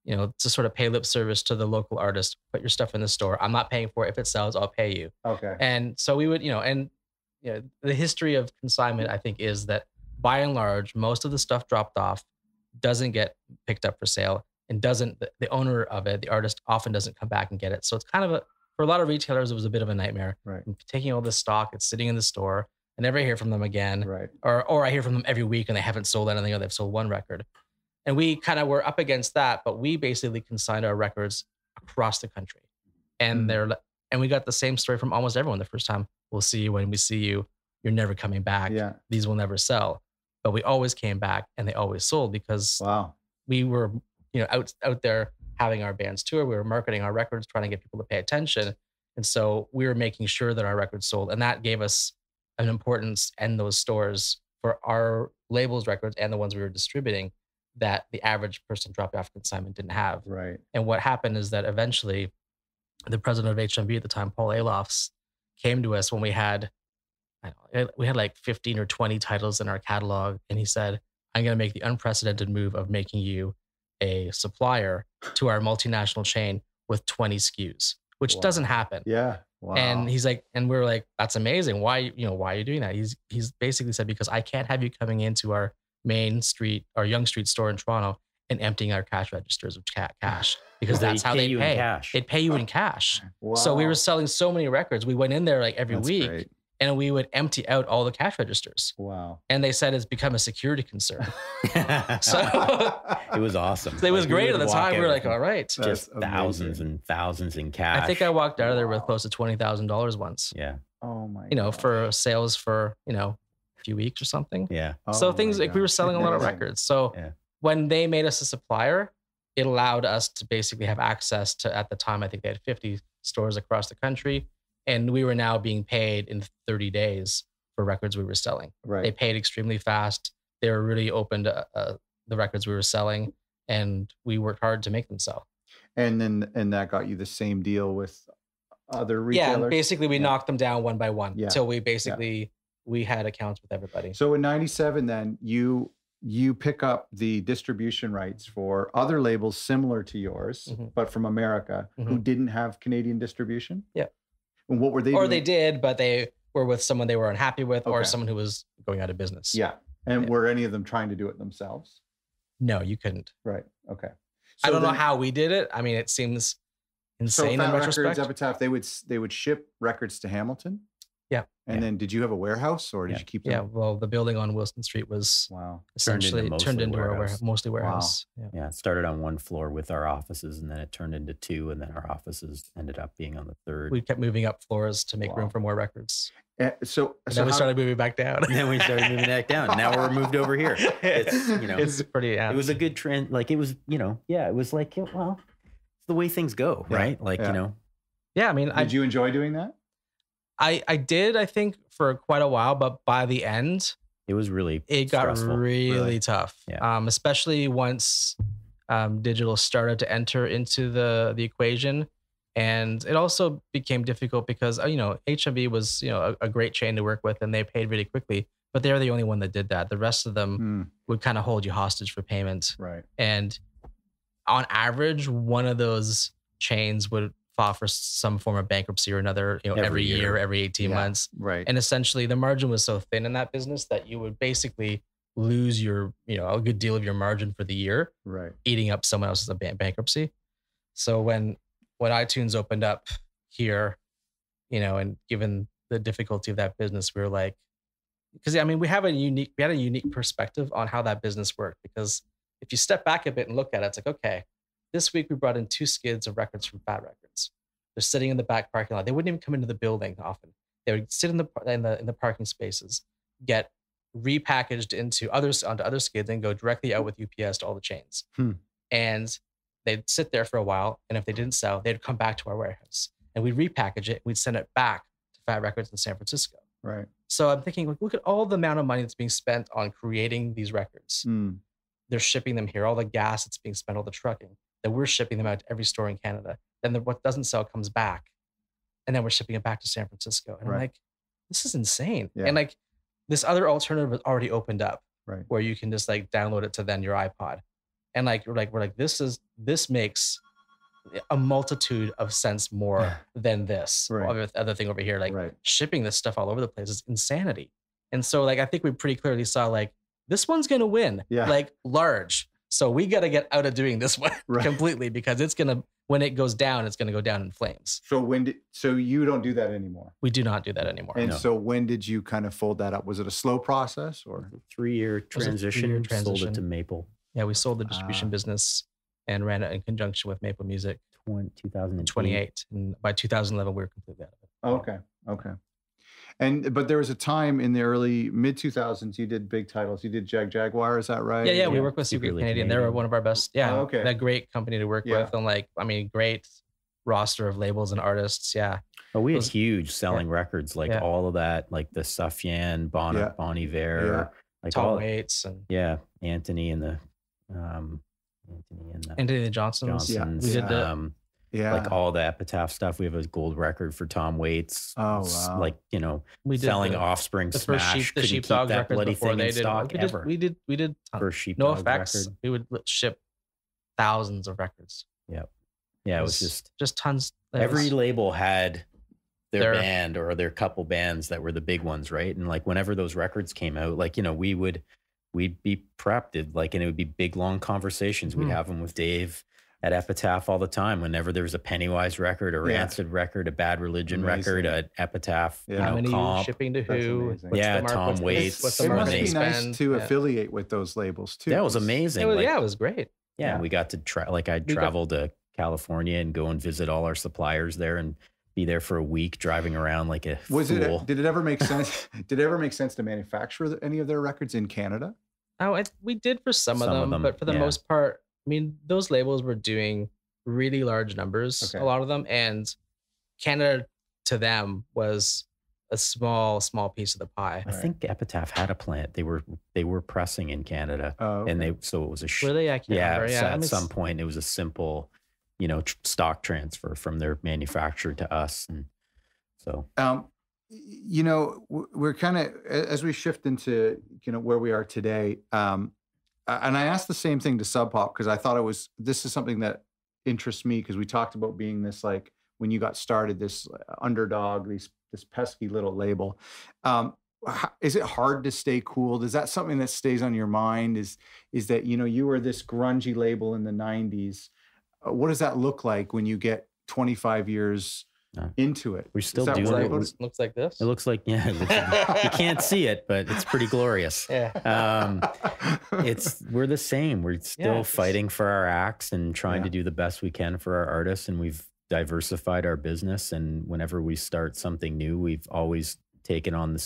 to sort of pay lip service to the local artist. Put your stuff in the store. I'm not paying for it. If it sells, I'll pay you. Okay. And so we would, the history of consignment, I think, is that by and large, most of the stuff dropped off doesn't get picked up for sale, and the owner of it, the artist, often doesn't come back and get it. So it's kind of for a lot of retailers, it was a bit of a nightmare. Right. And taking all this stock, it's sitting in the store. I never hear from them again. Right. Or I hear from them every week and they haven't sold anything, or they've sold one record. And we kind of were up against that, but we basically consigned our records across the country. And and we got the same story from almost everyone the first time. We'll see you when we see you. You're never coming back. Yeah. These will never sell. But we always came back and they always sold because we were, out there having our bands tour. We were marketing our records, trying to get people to pay attention. And so we were making sure that our records sold. And that gave us an importance in those stores for our labels records and the ones we were distributing that the average person dropping off consignment didn't have. Right. And what happened is that eventually the president of HMV at the time, Paul Alofs, came to us when we had like 15 or 20 titles in our catalog. And he said, I'm going to make the unprecedented move of making you a supplier to our multinational chain with 20 SKUs, which doesn't happen. Yeah. Wow. And he's like, and we're like, that's amazing. Why are you doing that? He's basically said, because I can't have you coming into our main street, our Yonge Street store in Toronto, and emptying our cash registers of cash, because that's how they pay. They'd pay you in cash. Wow. So we were selling so many records. We went in there like every week. Great. And we would empty out all the cash registers. Wow. And they said it's become a security concern. So it was awesome. It was great at the time. We were like, all right. Just thousands and thousands in cash. I think I walked out of there with close to $20,000 once. Yeah. Oh my God. For sales for, a few weeks or something. Yeah. So things like we were selling a lot of records. So when they made us a supplier, it allowed us to basically have access to, at the time, I think they had 50 stores across the country. And we were now being paid in 30 days for records we were selling. Right. They paid extremely fast. They were really open to the records we were selling, and we worked hard to make them sell. And that got you the same deal with other retailers? Yeah, basically we knocked them down one by one until we basically, we had accounts with everybody. So in 97 then, you pick up the distribution rights for other labels similar to yours, but from America, who didn't have Canadian distribution? Yeah. And what were they doing? Or they did, but they were with someone they were unhappy with or Okay. someone who was going out of business. Yeah. And Yeah. were any of them trying to do it themselves? No, you couldn't. Right. Okay. I don't know then- how we did it. I mean, it seems insane in Fat retrospect. Records, Epitaph, they would ship records to Hamilton. Yeah. And then did you have a warehouse or did you keep them? Yeah, well, the building on Wilson Street was Wow. essentially turned into a warehouse, mostly warehouse. Yeah, it started on one floor with our offices, and then it turned into two, and then our offices ended up being on the third. We kept moving up floors to make room for more records. So then we started moving back down. And then we started moving back down. Now we're moved over here. It's, you know, it's pretty. It was a good trend. Like it was, you know, it was like, well, it's the way things go, right? Like, you know. Yeah, I mean, did you enjoy doing that? I did, I think, for quite a while, but by the end, it was really got really tough. Yeah. Especially once digital started to enter into the equation. And it also became difficult because, you know, HMV was, you know, a great chain to work with and they paid really quickly, but they're the only one that did that. The rest of them would kind of hold you hostage for payment. Right. And on average, one of those chains would file for some form of bankruptcy or another, you know, every year, every 18 months. Right. And essentially the margin was so thin in that business that you would basically lose your, you know, a good deal of your margin for the year, right, eating up someone else's bankruptcy. So when iTunes opened up here, you know, and given the difficulty of that business, we were like, because I mean, we had a unique perspective on how that business worked. Because if you step back a bit and look at it, it's like, okay, this week we brought in 2 skids of records from Fat Records. They're sitting in the back parking lot. They wouldn't even come into the building often. They would sit in the parking spaces, get repackaged onto other skids, and go directly out with UPS to all the chains. And they'd sit there for a while, and if they didn't sell, they'd come back to our warehouse, and we'd repackage it. And we'd send it back to Fat Records in San Francisco. Right. So I'm thinking, like, look at all the amount of money that's being spent on creating these records. They're shipping them here. All the gas that's being spent, all the trucking. That we're shipping them out to every store in Canada. Then what doesn't sell comes back, and then we're shipping it back to San Francisco. And I'm like, this is insane. Yeah. And like, this other alternative has already opened up, right, where you can just like download it to then your iPod. And like we're like this makes a multitude of sense more than this other thing over here. Like shipping this stuff all over the place is insanity. And so like I think we pretty clearly saw like this one's gonna win, like large. So we got to get out of doing this one completely, because it's gonna, when it goes down, it's gonna go down in flames. So you don't do that anymore? We do not do that anymore. And so when did you kind of fold that up? Was it a slow process or 3-year transition? Sold it to Maple. Yeah, we sold the distribution business and ran it in conjunction with Maple Music. 2028, and by 2011 we were completely out of it. Oh, okay. But there was a time in the early mid 2000s you did big titles. You did Jaguar, is that right? Yeah. We worked with Secretly Canadian. They were one of our best. Yeah. Oh, okay. That great company to work with, and like, I mean, great roster of labels and artists. Yeah. Oh, we had huge selling records, like all of that, like the Sufjan, Bon Iver, like Tom Waits, and Anthony and the Anthony the Johnsons. Yeah. We did the like all the Epitaph stuff. We have a gold record for Tom Waits. Oh, wow. Like, you know, we did selling Offspring Smash. The Sheepdog records bloody before they did. We did first Sheepdog NoFX. record. We would ship thousands of records. Yep. Yeah, it was just tons. Every label had their band or their couple bands that were the big ones, right? And like whenever those records came out, like, you know, we'd be prepped, like, and it would be big long conversations. We'd have them with Dave at Epitaph all the time. Whenever there was a Pennywise record, a Rancid record, a Bad Religion record, a Epitaph, how many comp. Shipping to who? Tom Waits. It must be nice to affiliate with those labels too. That was amazing. It was great. Yeah, we got to I'd travel to California and go and visit all our suppliers there and be there for a week driving around like a fool. Did it ever make sense? Did it ever make sense to manufacture any of their records in Canada? Oh, we did for some of them, but for the most part, I mean, those labels were doing really large numbers, a lot of them, and Canada to them was a small piece of the pie. I think Epitaph had a plant. They were pressing in Canada, and so it was a were they? I can't remember. Yeah, at some point it was a simple, you know, stock transfer from their manufacturer to us, and so. You know, we're kind of, as we shift into, you know, where we are today, and I asked the same thing to Sub Pop because I thought this is something that interests me, because we talked about being this, like, when you got started, this underdog, this pesky little label. Is it hard to stay cool? Is that something that stays on your mind? Is that, you were this grungy label in the 90s. What does that look like when you get 25 years into it? We're still doing it. Looks like this. It looks like, you can't see it, but it's pretty glorious. Yeah. We're the same. We're still fighting for our acts and trying to do the best we can for our artists. And we've diversified our business. And whenever we start something new, we've always taken on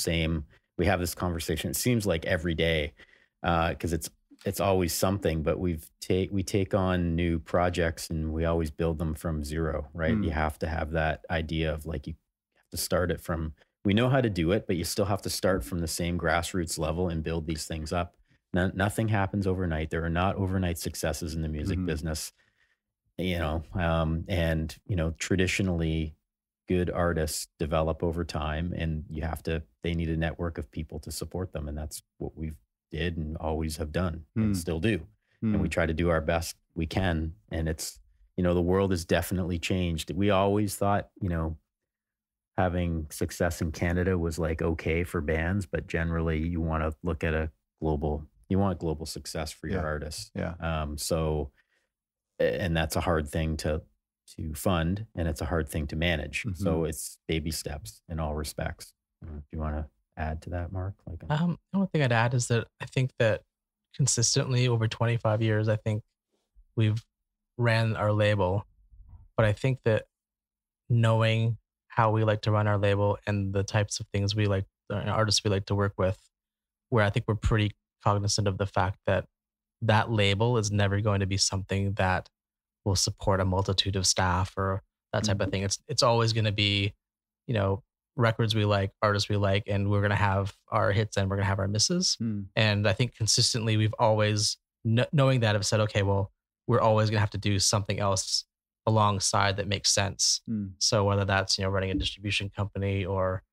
we have this conversation. It seems like every day, because it's always something, but we take on new projects and we always build them from zero, right? You have to have that idea of like, you have to start it from, we know how to do it, but you still have to start from the same grassroots level and build these things up. Nothing happens overnight. There are not overnight successes in the music business, and, traditionally good artists develop over time, and they need a network of people to support them. And that's what we've did and always have done and still do. And we try to do our best we can. And it's, the world has definitely changed. We always thought, having success in Canada was like okay for bands, but generally you want to look at global success for your artists. Yeah. And that's a hard thing to fund, and it's a hard thing to manage. So it's baby steps in all respects. Do you want to add to that, Mark? The only thing I'd add is that I think that consistently over 25 years, I think we've ran our label, but I think that knowing how we like to run our label and the types of things we like, artists we like to work with, where I think we're pretty cognizant of the fact that that label is never going to be something that will support a multitude of staff or that type of thing. It's always going to be, records we like, artists we like, and we're going to have our hits and we're going to have our misses. And I think consistently we've always, knowing that, have said, okay, well, we're always going to have to do something else alongside that makes sense. So whether that's, running a distribution company or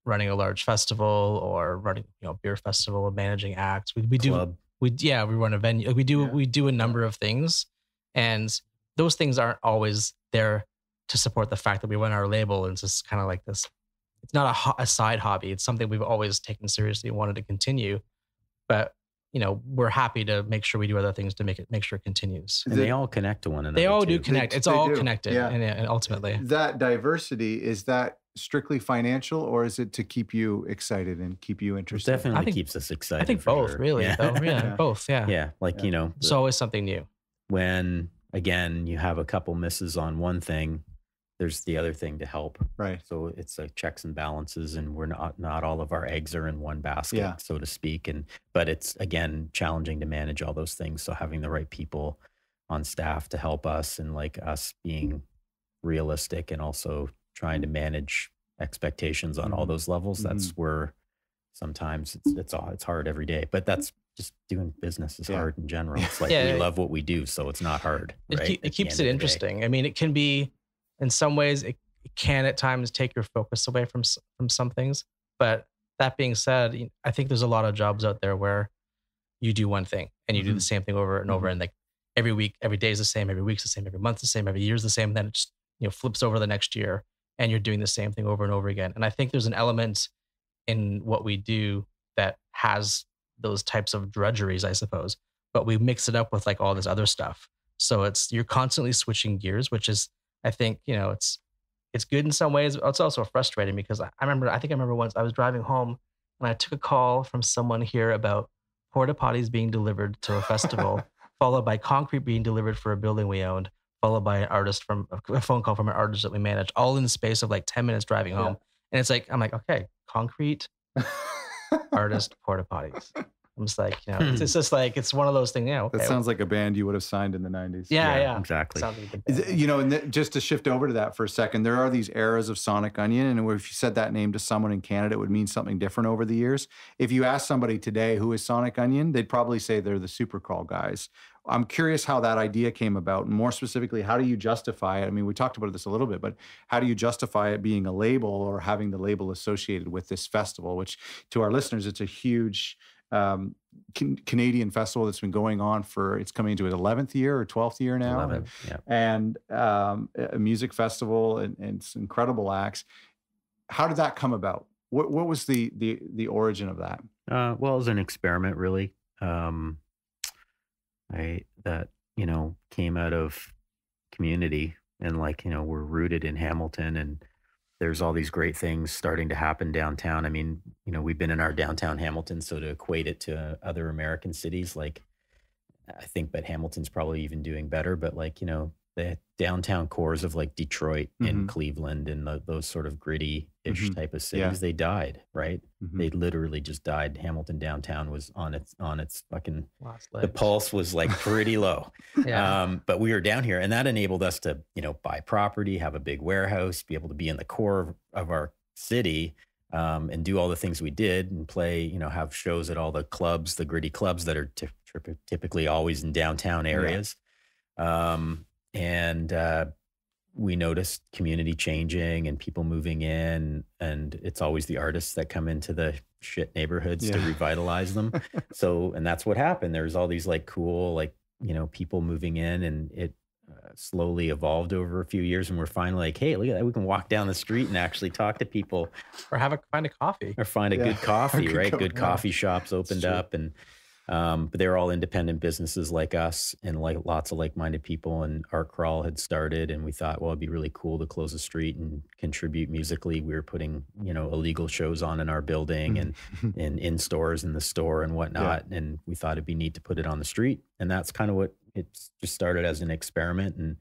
running a large festival or running, beer festival, managing acts, we run a venue. We do a number of things, and those things aren't always there to support the fact that we run our label. And it's just kind of like this, it's not a side hobby. It's something we've always taken seriously and wanted to continue. But, we're happy to make sure we do other things to make sure it continues. And they all connect to one another. They all do connect. It's all connected. Yeah. And ultimately. That diversity, is that strictly financial, or is it to keep you excited and keep you interested? It definitely keeps us excited. I think both, really. Yeah. Though. Yeah, both. Yeah. Yeah. It's always something new. When, again, you have a couple misses on one thing, there's the other thing to help. Right. So it's like checks and balances, and we're not all of our eggs are in one basket, so to speak. But it's, again, challenging to manage all those things. So having the right people on staff to help us, and like us being realistic and also trying to manage expectations on all those levels. That's where sometimes it's hard every day, but that's just doing business is hard in general. It's like we love what we do, so it's not hard. Right? It keeps it interesting. I mean, it can be, in some ways, it can at times take your focus away from some things. But that being said, I think there's a lot of jobs out there where you do one thing and you do the same thing over and over, and like every week, every day is the same, every week's the same, every month's the same, every year's the same. And then it just flips over the next year, and you're doing the same thing over and over again. And I think there's an element in what we do that has those types of drudgeries, I suppose, but we mix it up with like all this other stuff. So you're constantly switching gears, which is, I think, it's good in some ways. It's also frustrating because I think I remember once I was driving home and I took a call from someone here about porta potties being delivered to a festival, followed by concrete being delivered for a building we owned, followed by a phone call from an artist that we managed, all in the space of like 10 minutes driving home. And it's like, I'm like, okay, concrete, artist, porta potties. I'm just like, it's just like, it's one of those things. Okay. That sounds like a band you would have signed in the 90s. Yeah, exactly. And just to shift over to that for a second, there are these eras of Sonic Unyon, and if you said that name to someone in Canada, it would mean something different over the years. If you ask somebody today who is Sonic Unyon, they'd probably say they're the Supercrawl guys. I'm curious how that idea came about, and more specifically, how do you justify it? I mean, we talked about this a little bit, but how do you justify it being a label or having the label associated with this festival, which to our listeners, it's a huge Canadian festival that's been going on it's coming into its 11th year or 12th year now. 11, yeah. And a music festival and some incredible acts. How did that come about? What was the origin of that? Well, it was an experiment, really. That came out of community, and we're rooted in Hamilton, and there's all these great things starting to happen downtown. I mean, we've been in our downtown Hamilton, so to equate it to other American cities, I think, but Hamilton's probably even doing better. But the downtown cores of Detroit and Cleveland and those sort of gritty-ish type of cities, they died, right? They literally just died. Hamilton downtown was on its fucking, the pulse was pretty low. But we were down here, and that enabled us to, buy property, have a big warehouse, be able to be in the core of our city, and do all the things we did and play, have shows at all the clubs, the gritty clubs that are typically always in downtown areas. And we noticed community changing and people moving in, and it's always the artists that come into the shit neighborhoods to revitalize them. And that's what happened. There's all these cool, people moving in, and it slowly evolved over a few years. And we're finally hey, look at that. We can walk down the street and actually talk to people, or find a coffee, or find a good coffee, right? Good coffee shops opened up, and but they were all independent businesses like us, and lots of like-minded people. And Art Crawl had started, and we thought, well, it'd be really cool to close a street and contribute musically. We were putting, illegal shows on in our building and in stores, in the store and whatnot. And we thought it'd be neat to put it on the street. And that's kind of what it's just started as an experiment. And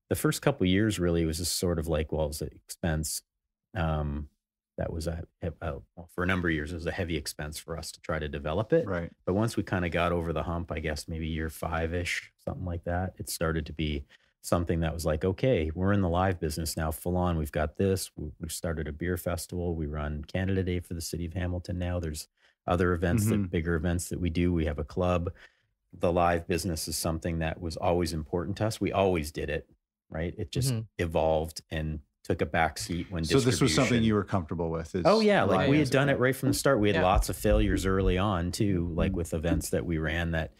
the first couple of years really was just sort of it was an expense. That was for a number of years, it was a heavy expense for us to try to develop it. Right. But once we kind of got over the hump, I guess maybe year 5-ish, something like that, it started to be something that was okay, we're in the live business now, full on. We've got this. We've started a beer festival. We run Canada Day for the city of Hamilton now. There's other events, bigger events that we do. We have a club. The live business is something that was always important to us. We always did it, right? It just evolved and took a back seat when distribution. So this was something you were comfortable with? We had done it right from the start. We had lots of failures early on too, with events that we ran that,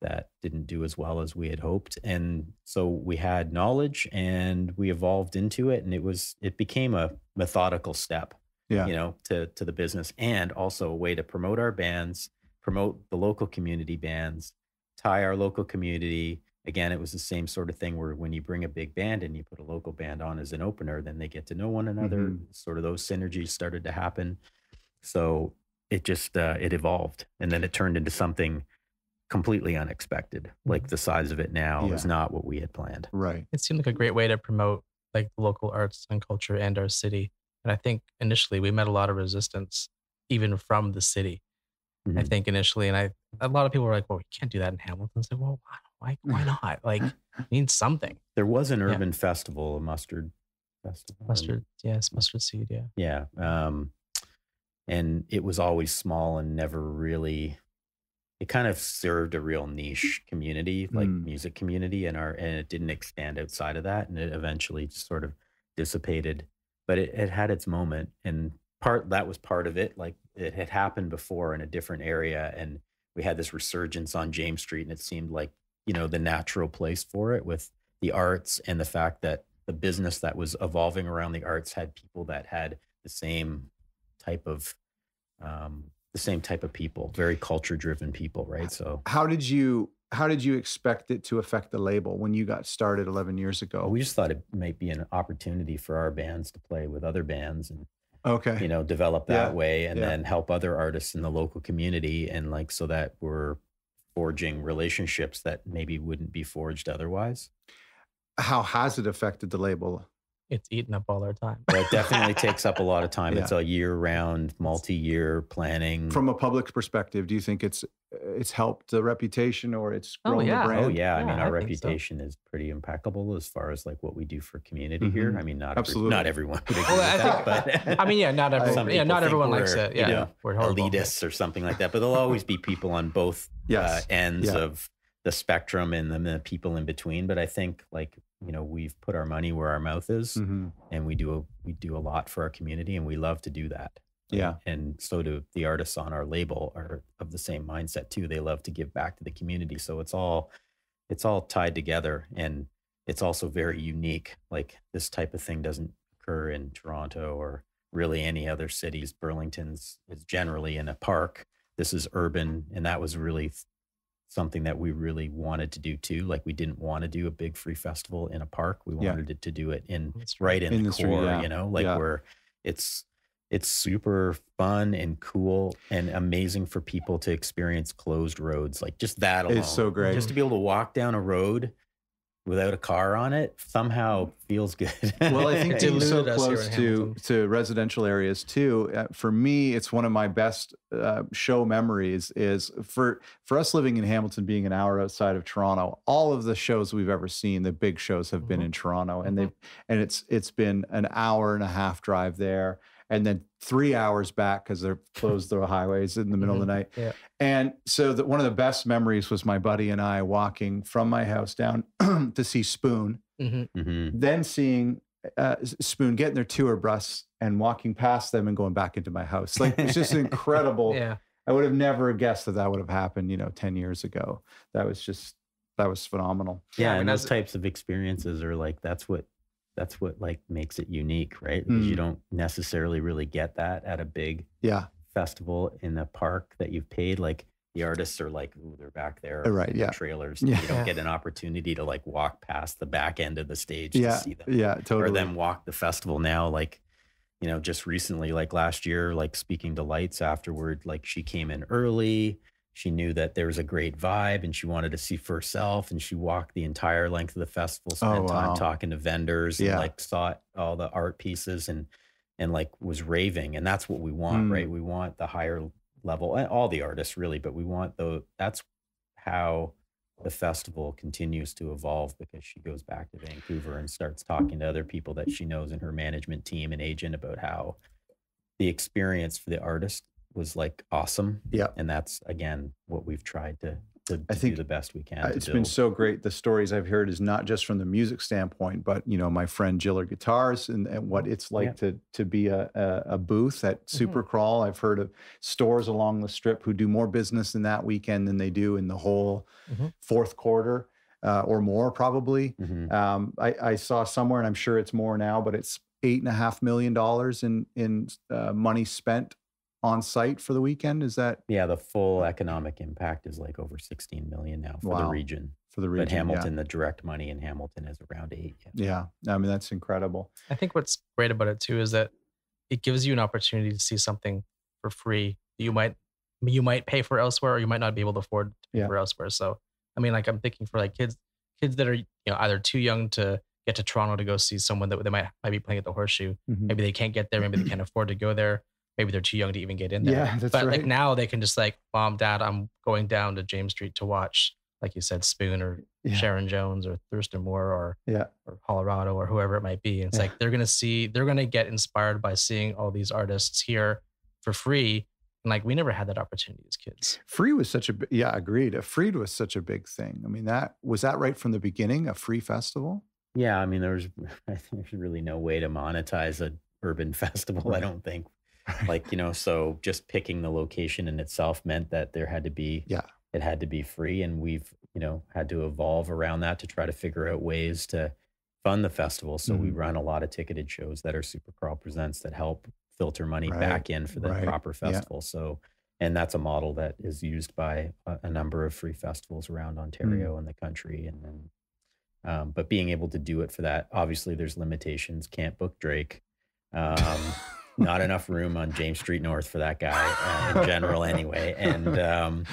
that didn't do as well as we had hoped. And so we had knowledge and we evolved into it, and it became a methodical step, to the business, and also a way to promote our bands, promote the local community bands, tie our local community. Again, it was the same sort of thing where when you bring a big band and you put a local band on as an opener, then they get to know one another. Sort of those synergies started to happen. So it just, it evolved, and then it turned into something completely unexpected. The size of it now is not what we had planned. Right. It seemed like a great way to promote the local arts and culture and our city. And I think initially we met a lot of resistance even from the city. I think initially, and a lot of people were like, well, we can't do that in Hamilton. It's well, why not? We need something. There was an urban festival, a mustard festival. Mustard seed, yeah. Yeah. And it was always small and never really, it kind of served a real niche community, music community, and it didn't expand outside of that. And it eventually just sort of dissipated, but it had its moment, and that was part of it. It had happened before in a different area, and we had this resurgence on James Street, and it seemed like, the natural place for it, with the arts and the fact that the business that was evolving around the arts had people that had the same type of people, very culture driven people. Right. So how did you expect it to affect the label when you got started 11 years ago? We just thought it might be an opportunity for our bands to play with other bands and, develop that way, and then help other artists in the local community, and so that we're forging relationships that maybe wouldn't be forged otherwise. How has it affected the label? It's eaten up all our time. Well, it definitely takes up a lot of time. It's a year-round, multi-year planning. From a public perspective, do you think it's helped the reputation, or it's grown the brand? Oh yeah. I mean, our reputation is pretty impeccable as far as like what we do for community here. I mean, not everyone would agree with that, but I mean, not everyone. Not everyone likes it. Yeah, we're elitists or something like that. But there'll always be people on both ends of the spectrum, and the people in between. But I think we've put our money where our mouth is, and we do a lot for our community, and we love to do that. Yeah. And so do the artists on our label are of the same mindset too. They love to give back to the community. So it's all tied together, and it's also very unique. Like this type of thing doesn't occur in Toronto or really any other cities. Burlington's is generally in a park. This is urban, and that was really something that we really wanted to do too. Like we didn't want to do a big free festival in a park. We wanted it to do it right in the core, where it's super fun and cool and amazing for people to experience closed roads. Like just that alone. It's so great. Just to be able to walk down a road without a car on it somehow feels good. Well, I think being so Deluded us close here in to residential areas too, for me, it's one of my best show memories is for us living in Hamilton, being an hour outside of Toronto. All of the shows we've ever seen, the big shows have been in Toronto, and it's been an hour and a half drive there, and then 3 hours back because they're closed the highways in the middle of the night. Yeah. And so one of the best memories was my buddy and I walking from my house down to see Spoon, then seeing Spoon getting their tour bus and walking past them and going back into my house. Like it's just incredible. Yeah. I would have never guessed that would have happened, 10 years ago. That was phenomenal. Yeah. and And those types of experiences are like, that's what like makes it unique, right? Because you don't necessarily really get that at a big festival in a park that you've paid. Like the artists are like, ooh, they're back there, right? Yeah, trailers. Yeah. You don't get an opportunity to like walk past the back end of the stage to see them. Yeah, totally. Or them walk the festival now. Like, just recently, like last year, like speaking to Lights afterward, like she came in early. She knew that there was a great vibe and she wanted to see for herself. And she walked the entire length of the festival, spent time talking to vendors and like saw all the art pieces and like was raving. And that's what we want, right? We want the higher level, all the artists really, but we want that's how the festival continues to evolve, because she goes back to Vancouver and starts talking to other people that she knows in her management team and agent about how the experience for the artist was like awesome. Yeah. And that's again what we've tried to I think do the best we can. It's been so great. The stories I've heard is not just from the music standpoint, but my friend Jiller Guitars and what it's like to be a booth at Super Crawl. I've heard of stores along the strip who do more business in that weekend than they do in the whole fourth quarter or more probably. I saw somewhere, and I'm sure it's more now, but it's $8.5 million in money spent on site for the weekend. Is that? Yeah, the full economic impact is like over 16 million now for the region. For the region, but Hamilton, the direct money in Hamilton is around 8. Yeah, I mean that's incredible. I think what's great about it too is that it gives you an opportunity to see something for free you might pay for elsewhere, or you might not be able to afford to pay for elsewhere. So I mean, like I'm thinking for like kids that are either too young to get to Toronto to go see someone that they might be playing at the Horseshoe. Maybe they can't get there. Maybe they can't afford to go there. Maybe they're too young to even get in there. Yeah, that's but right. like now they can just like, Mom, Dad, I'm going down to James Street to watch, like you said, Spoon or Sharon Jones or Thurston Moore or Colorado or whoever it might be. And it's like they're gonna get inspired by seeing all these artists here for free. And like we never had that opportunity as kids. Free was such agreed. Free was such a big thing. I mean, was that right from the beginning, a free festival? Yeah, I mean, there's really no way to monetize an urban festival, I don't think. Like, so just picking the location in itself meant that there had to be, it had to be free. And we've, had to evolve around that to try to figure out ways to fund the festival. So we run a lot of ticketed shows that are Super Crawl Presents that help filter money back in for the proper festival. So, and that's a model that is used by a number of free festivals around Ontario and the country. And then, but being able to do it for that, obviously there's limitations. Can't book Drake. Not enough room on James Street North for that guy in general anyway. And,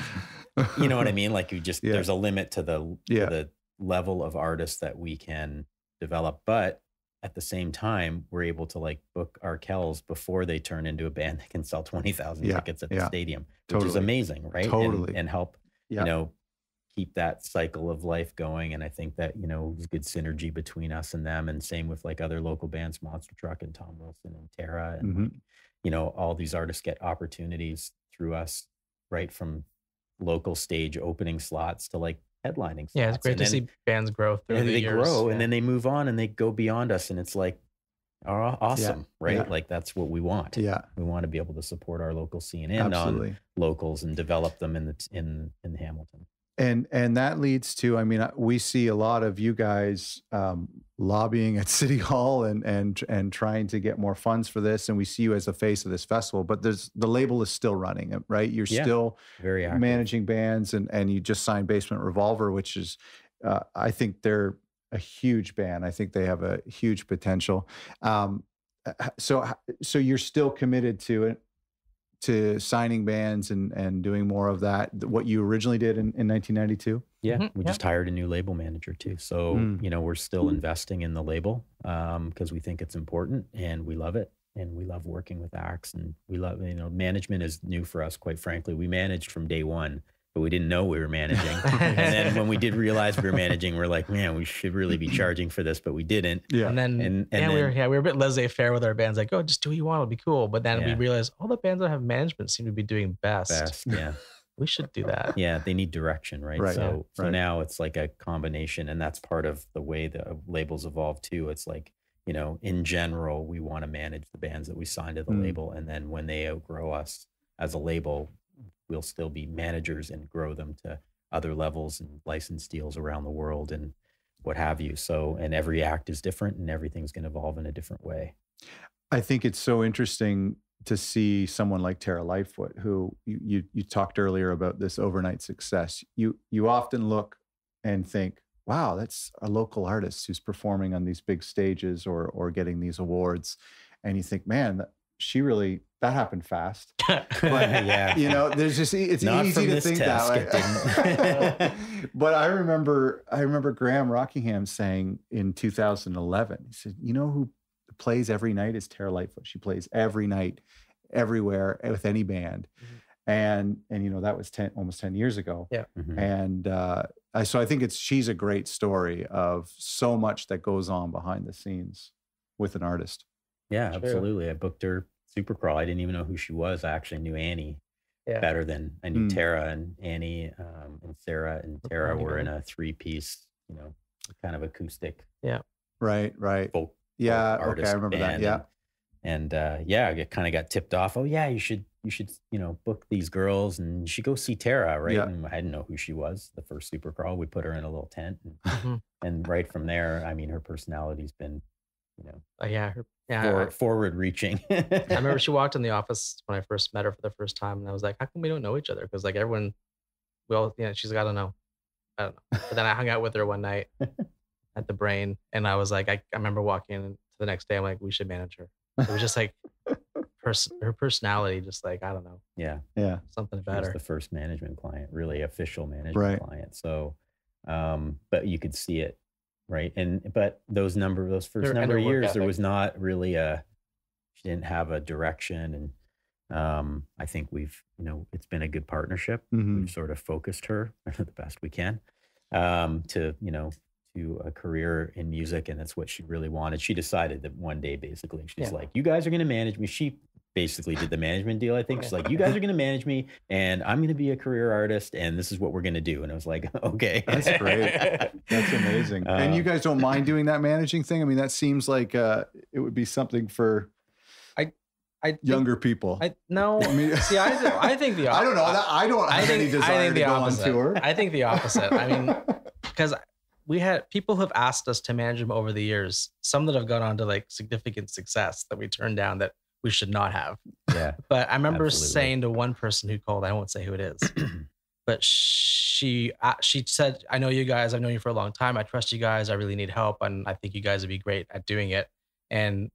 you know what I mean? Like there's a limit to the level of artists that we can develop. But at the same time, we're able to like book our Kells before they turn into a band that can sell 20,000 tickets at the stadium, which is amazing, right? Totally. And help, keep that cycle of life going. And I think that, there's good synergy between us and them. And same with like other local bands, Monster Truck and Tom Wilson and Tara. And, all these artists get opportunities through us, right from local stage opening slots to like headlining slots. Yeah, it's great to see bands grow through the years. Grow and then they move on and they go beyond us. And it's like, are awesome, right? Yeah. Like that's what we want. Yeah. We want to be able to support our local scene and non-locals and develop them in Hamilton. And that leads to, I mean, we see a lot of you guys lobbying at City Hall and trying to get more funds for this. And we see you as the face of this festival, but the label is still running, right? You're still very active. Managing bands, and you just signed Basement Revolver, which is, I think they're a huge band. I think they have a huge potential. So you're still committed to it, to signing bands and doing more of that, what you originally did in 1992? Yeah, we just hired a new label manager too. So, we're still investing in the label because we think it's important and we love it. And we love working with acts, and we love, management is new for us, quite frankly. We managed from day one, but we didn't know we were managing. And then when we did realize we were managing, we're like, man, we should really be charging for this, but we didn't. Yeah. And then, we were a bit laissez-faire with our bands, like, oh, just do what you want, it'll be cool. But then we realized all the bands that have management seem to be doing best. Yeah. We should do that. Yeah, they need direction, right? So now it's like a combination, and that's part of the way the labels evolve too. It's like, in general, we want to manage the bands that we sign to the label, and then when they outgrow us as a label, we'll still be managers and grow them to other levels and license deals around the world and what have you. So, and every act is different and everything's going to evolve in a different way. I think it's so interesting to see someone like Tara Lightfoot, who you talked earlier about this overnight success. You often look and think, wow, that's a local artist who's performing on these big stages or getting these awards. And you think, man, that happened fast. But, there's just, it's Not easy to think task, that way. But I remember Graham Rockingham saying in 2011, he said, who plays every night is Tara Lightfoot. She plays every night, everywhere, with any band. And that was almost 10 years ago. Yeah. And so I think she's a great story of so much that goes on behind the scenes with an artist. Yeah, absolutely. I booked her Supercrawl. I didn't even know who she was. I actually knew Annie better than I knew Tara, and Annie and Sarah and Tara were in a 3-piece, kind of acoustic. Yeah. Right. Folk Okay. I remember that. Yeah. And I kind of got tipped off. Oh yeah, you should, book these girls and you should go see Tara. Right. Yeah. And I didn't know who she was. The first Supercrawl, we put her in a little tent and right from there, I mean, her personality's been, forward reaching. I remember she walked in the office when I first met her for the first time, and I was like, how come we don't know each other? Because like everyone, she's like, I don't know. But then I hung out with her one night at the Brain, and I was like, I remember walking in the next day, I'm like, we should manage her. It was just like her personality, just like, I don't know. Yeah. Something She better. was the first management client, really official management client. So, but you could see it. Right. But those first number of years, there was not really she didn't have a direction. And I think it's been a good partnership. We've sort of focused her the best we can to a career in music. And that's what she really wanted. She decided that one day, basically, she's like, you guys are going to manage me. She basically did the management deal. I think she's like, you guys are going to manage me and I'm going to be a career artist and this is what we're going to do. And I was like, okay, that's great. That's amazing. And you guys don't mind doing that managing thing? I mean, that seems like it would be something for younger people. I think the opposite. I don't know that. I don't have any desire to go on tour. I think the opposite. I mean, because people have asked us to manage them over the years, some that have gone on to like significant success that we turned down that we should not have. Yeah. But I remember saying to one person who called, I won't say who it is, but she said, I know you guys, I've known you for a long time. I trust you guys. I really need help. And I think you guys would be great at doing it. And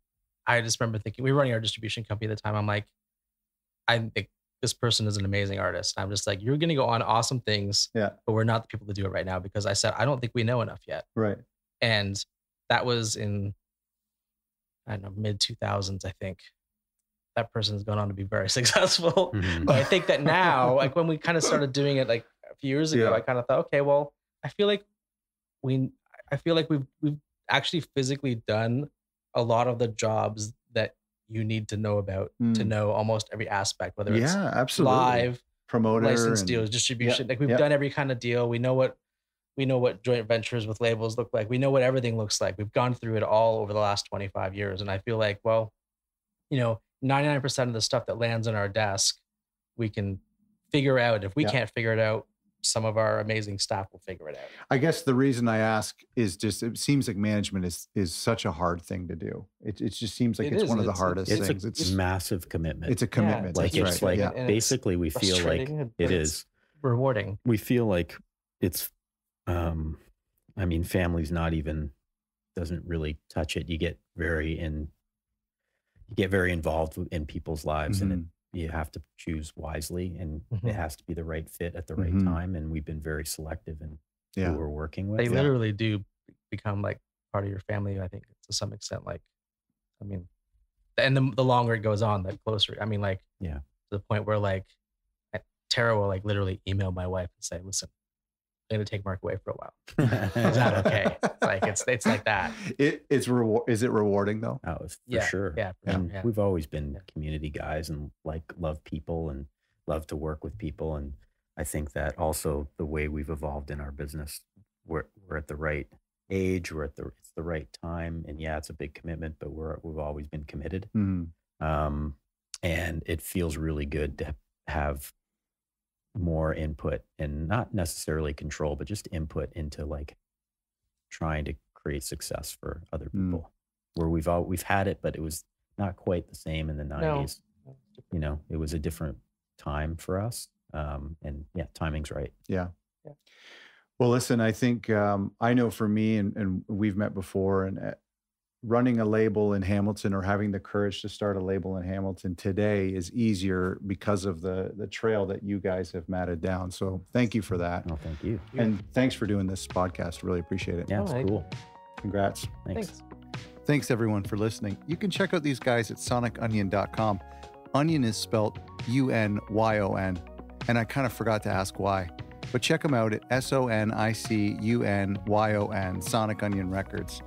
I just remember thinking, we were running our distribution company at the time. I'm like, I think this person is an amazing artist. I'm just like, you're going to go on awesome things, but we're not the people to do it right now because I said, I don't think we know enough yet. Right. And that was in, I don't know, mid 2000s, I think. That person has gone on to be very successful. But I think that now, like when we kind of started doing it like a few years ago, I kind of thought, okay, well, I feel like we've actually physically done a lot of the jobs that you need to know about to know almost every aspect, whether it's absolutely. live, promoter, license deals, distribution. Like we've done every kind of deal. We know We know what joint ventures with labels look like. We know what everything looks like. We've gone through it all over the last 25 years. And I feel like, well, 99% of the stuff that lands on our desk, we can figure out. If we can't figure it out, some of our amazing staff will figure it out. I guess the reason I ask is just, it seems like management is such a hard thing to do. It just seems like it's one of the hardest things. It's a massive commitment. It's a commitment. Like that's right. Like basically we feel like it is rewarding. We feel like it's, I mean, family's not even, doesn't really touch it. You get very involved in people's lives, and you have to choose wisely, and it has to be the right fit at the right time. And we've been very selective in who we're working with. They literally do become like part of your family, I think, to some extent. Like, I mean, and the longer it goes on, the closer. I mean, like, to the point where like Tara will like literally email my wife and say, listen, I'm going to take Mark away for a while. Is that okay? Like it's like that. Is it rewarding though? Oh, for sure. Yeah. And we've always been community guys and like love people and love to work with people. And I think that also the way we've evolved in our business, we're at the right age, it's the right time. And it's a big commitment, but we've always been committed. And it feels really good to have more input, and not necessarily control, but just input into like trying to create success for other people, where we've had it, but it was not quite the same in the 90s. No. It was a different time for us. And timing's right. Yeah. Well, listen, I think, I know for me, and we've met before, and running a label in Hamilton, or having the courage to start a label in Hamilton today, is easier because of the trail that you guys have matted down. So thank you for that. Oh, thank you. And thanks for doing this podcast. Really appreciate it. Yeah, it's cool. Congrats. Thanks. Thanks everyone for listening. You can check out these guys at sonicunion.com. Onion is spelled Unyon. And I kind of forgot to ask why. But check them out at SONICUNYON, Sonic Unyon Records.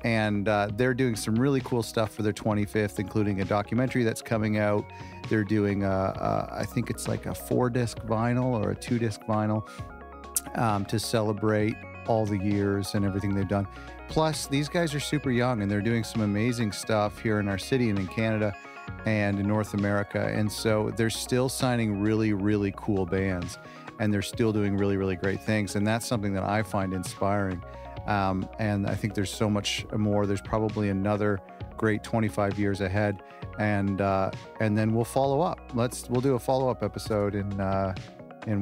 And they're doing some really cool stuff for their 25th, including a documentary that's coming out. They're doing, I think it's like a 4-disc vinyl or a 2-disc vinyl to celebrate all the years and everything they've done. Plus, these guys are super young, and they're doing some amazing stuff here in our city and in Canada and in North America. And so they're still signing really, really cool bands, and they're still doing really, really great things. And that's something that I find inspiring. And I think there's so much more. There's probably another great 25 years ahead. And then we'll follow up. We'll do a follow-up episode in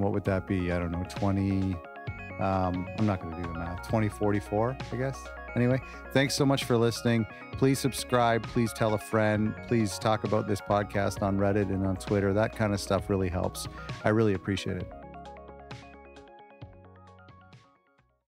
what would that be? I don't know, I'm not going to do the math. 2044, I guess. Anyway, thanks so much for listening. Please subscribe. Please tell a friend. Please talk about this podcast on Reddit and on Twitter. That kind of stuff really helps. I really appreciate it.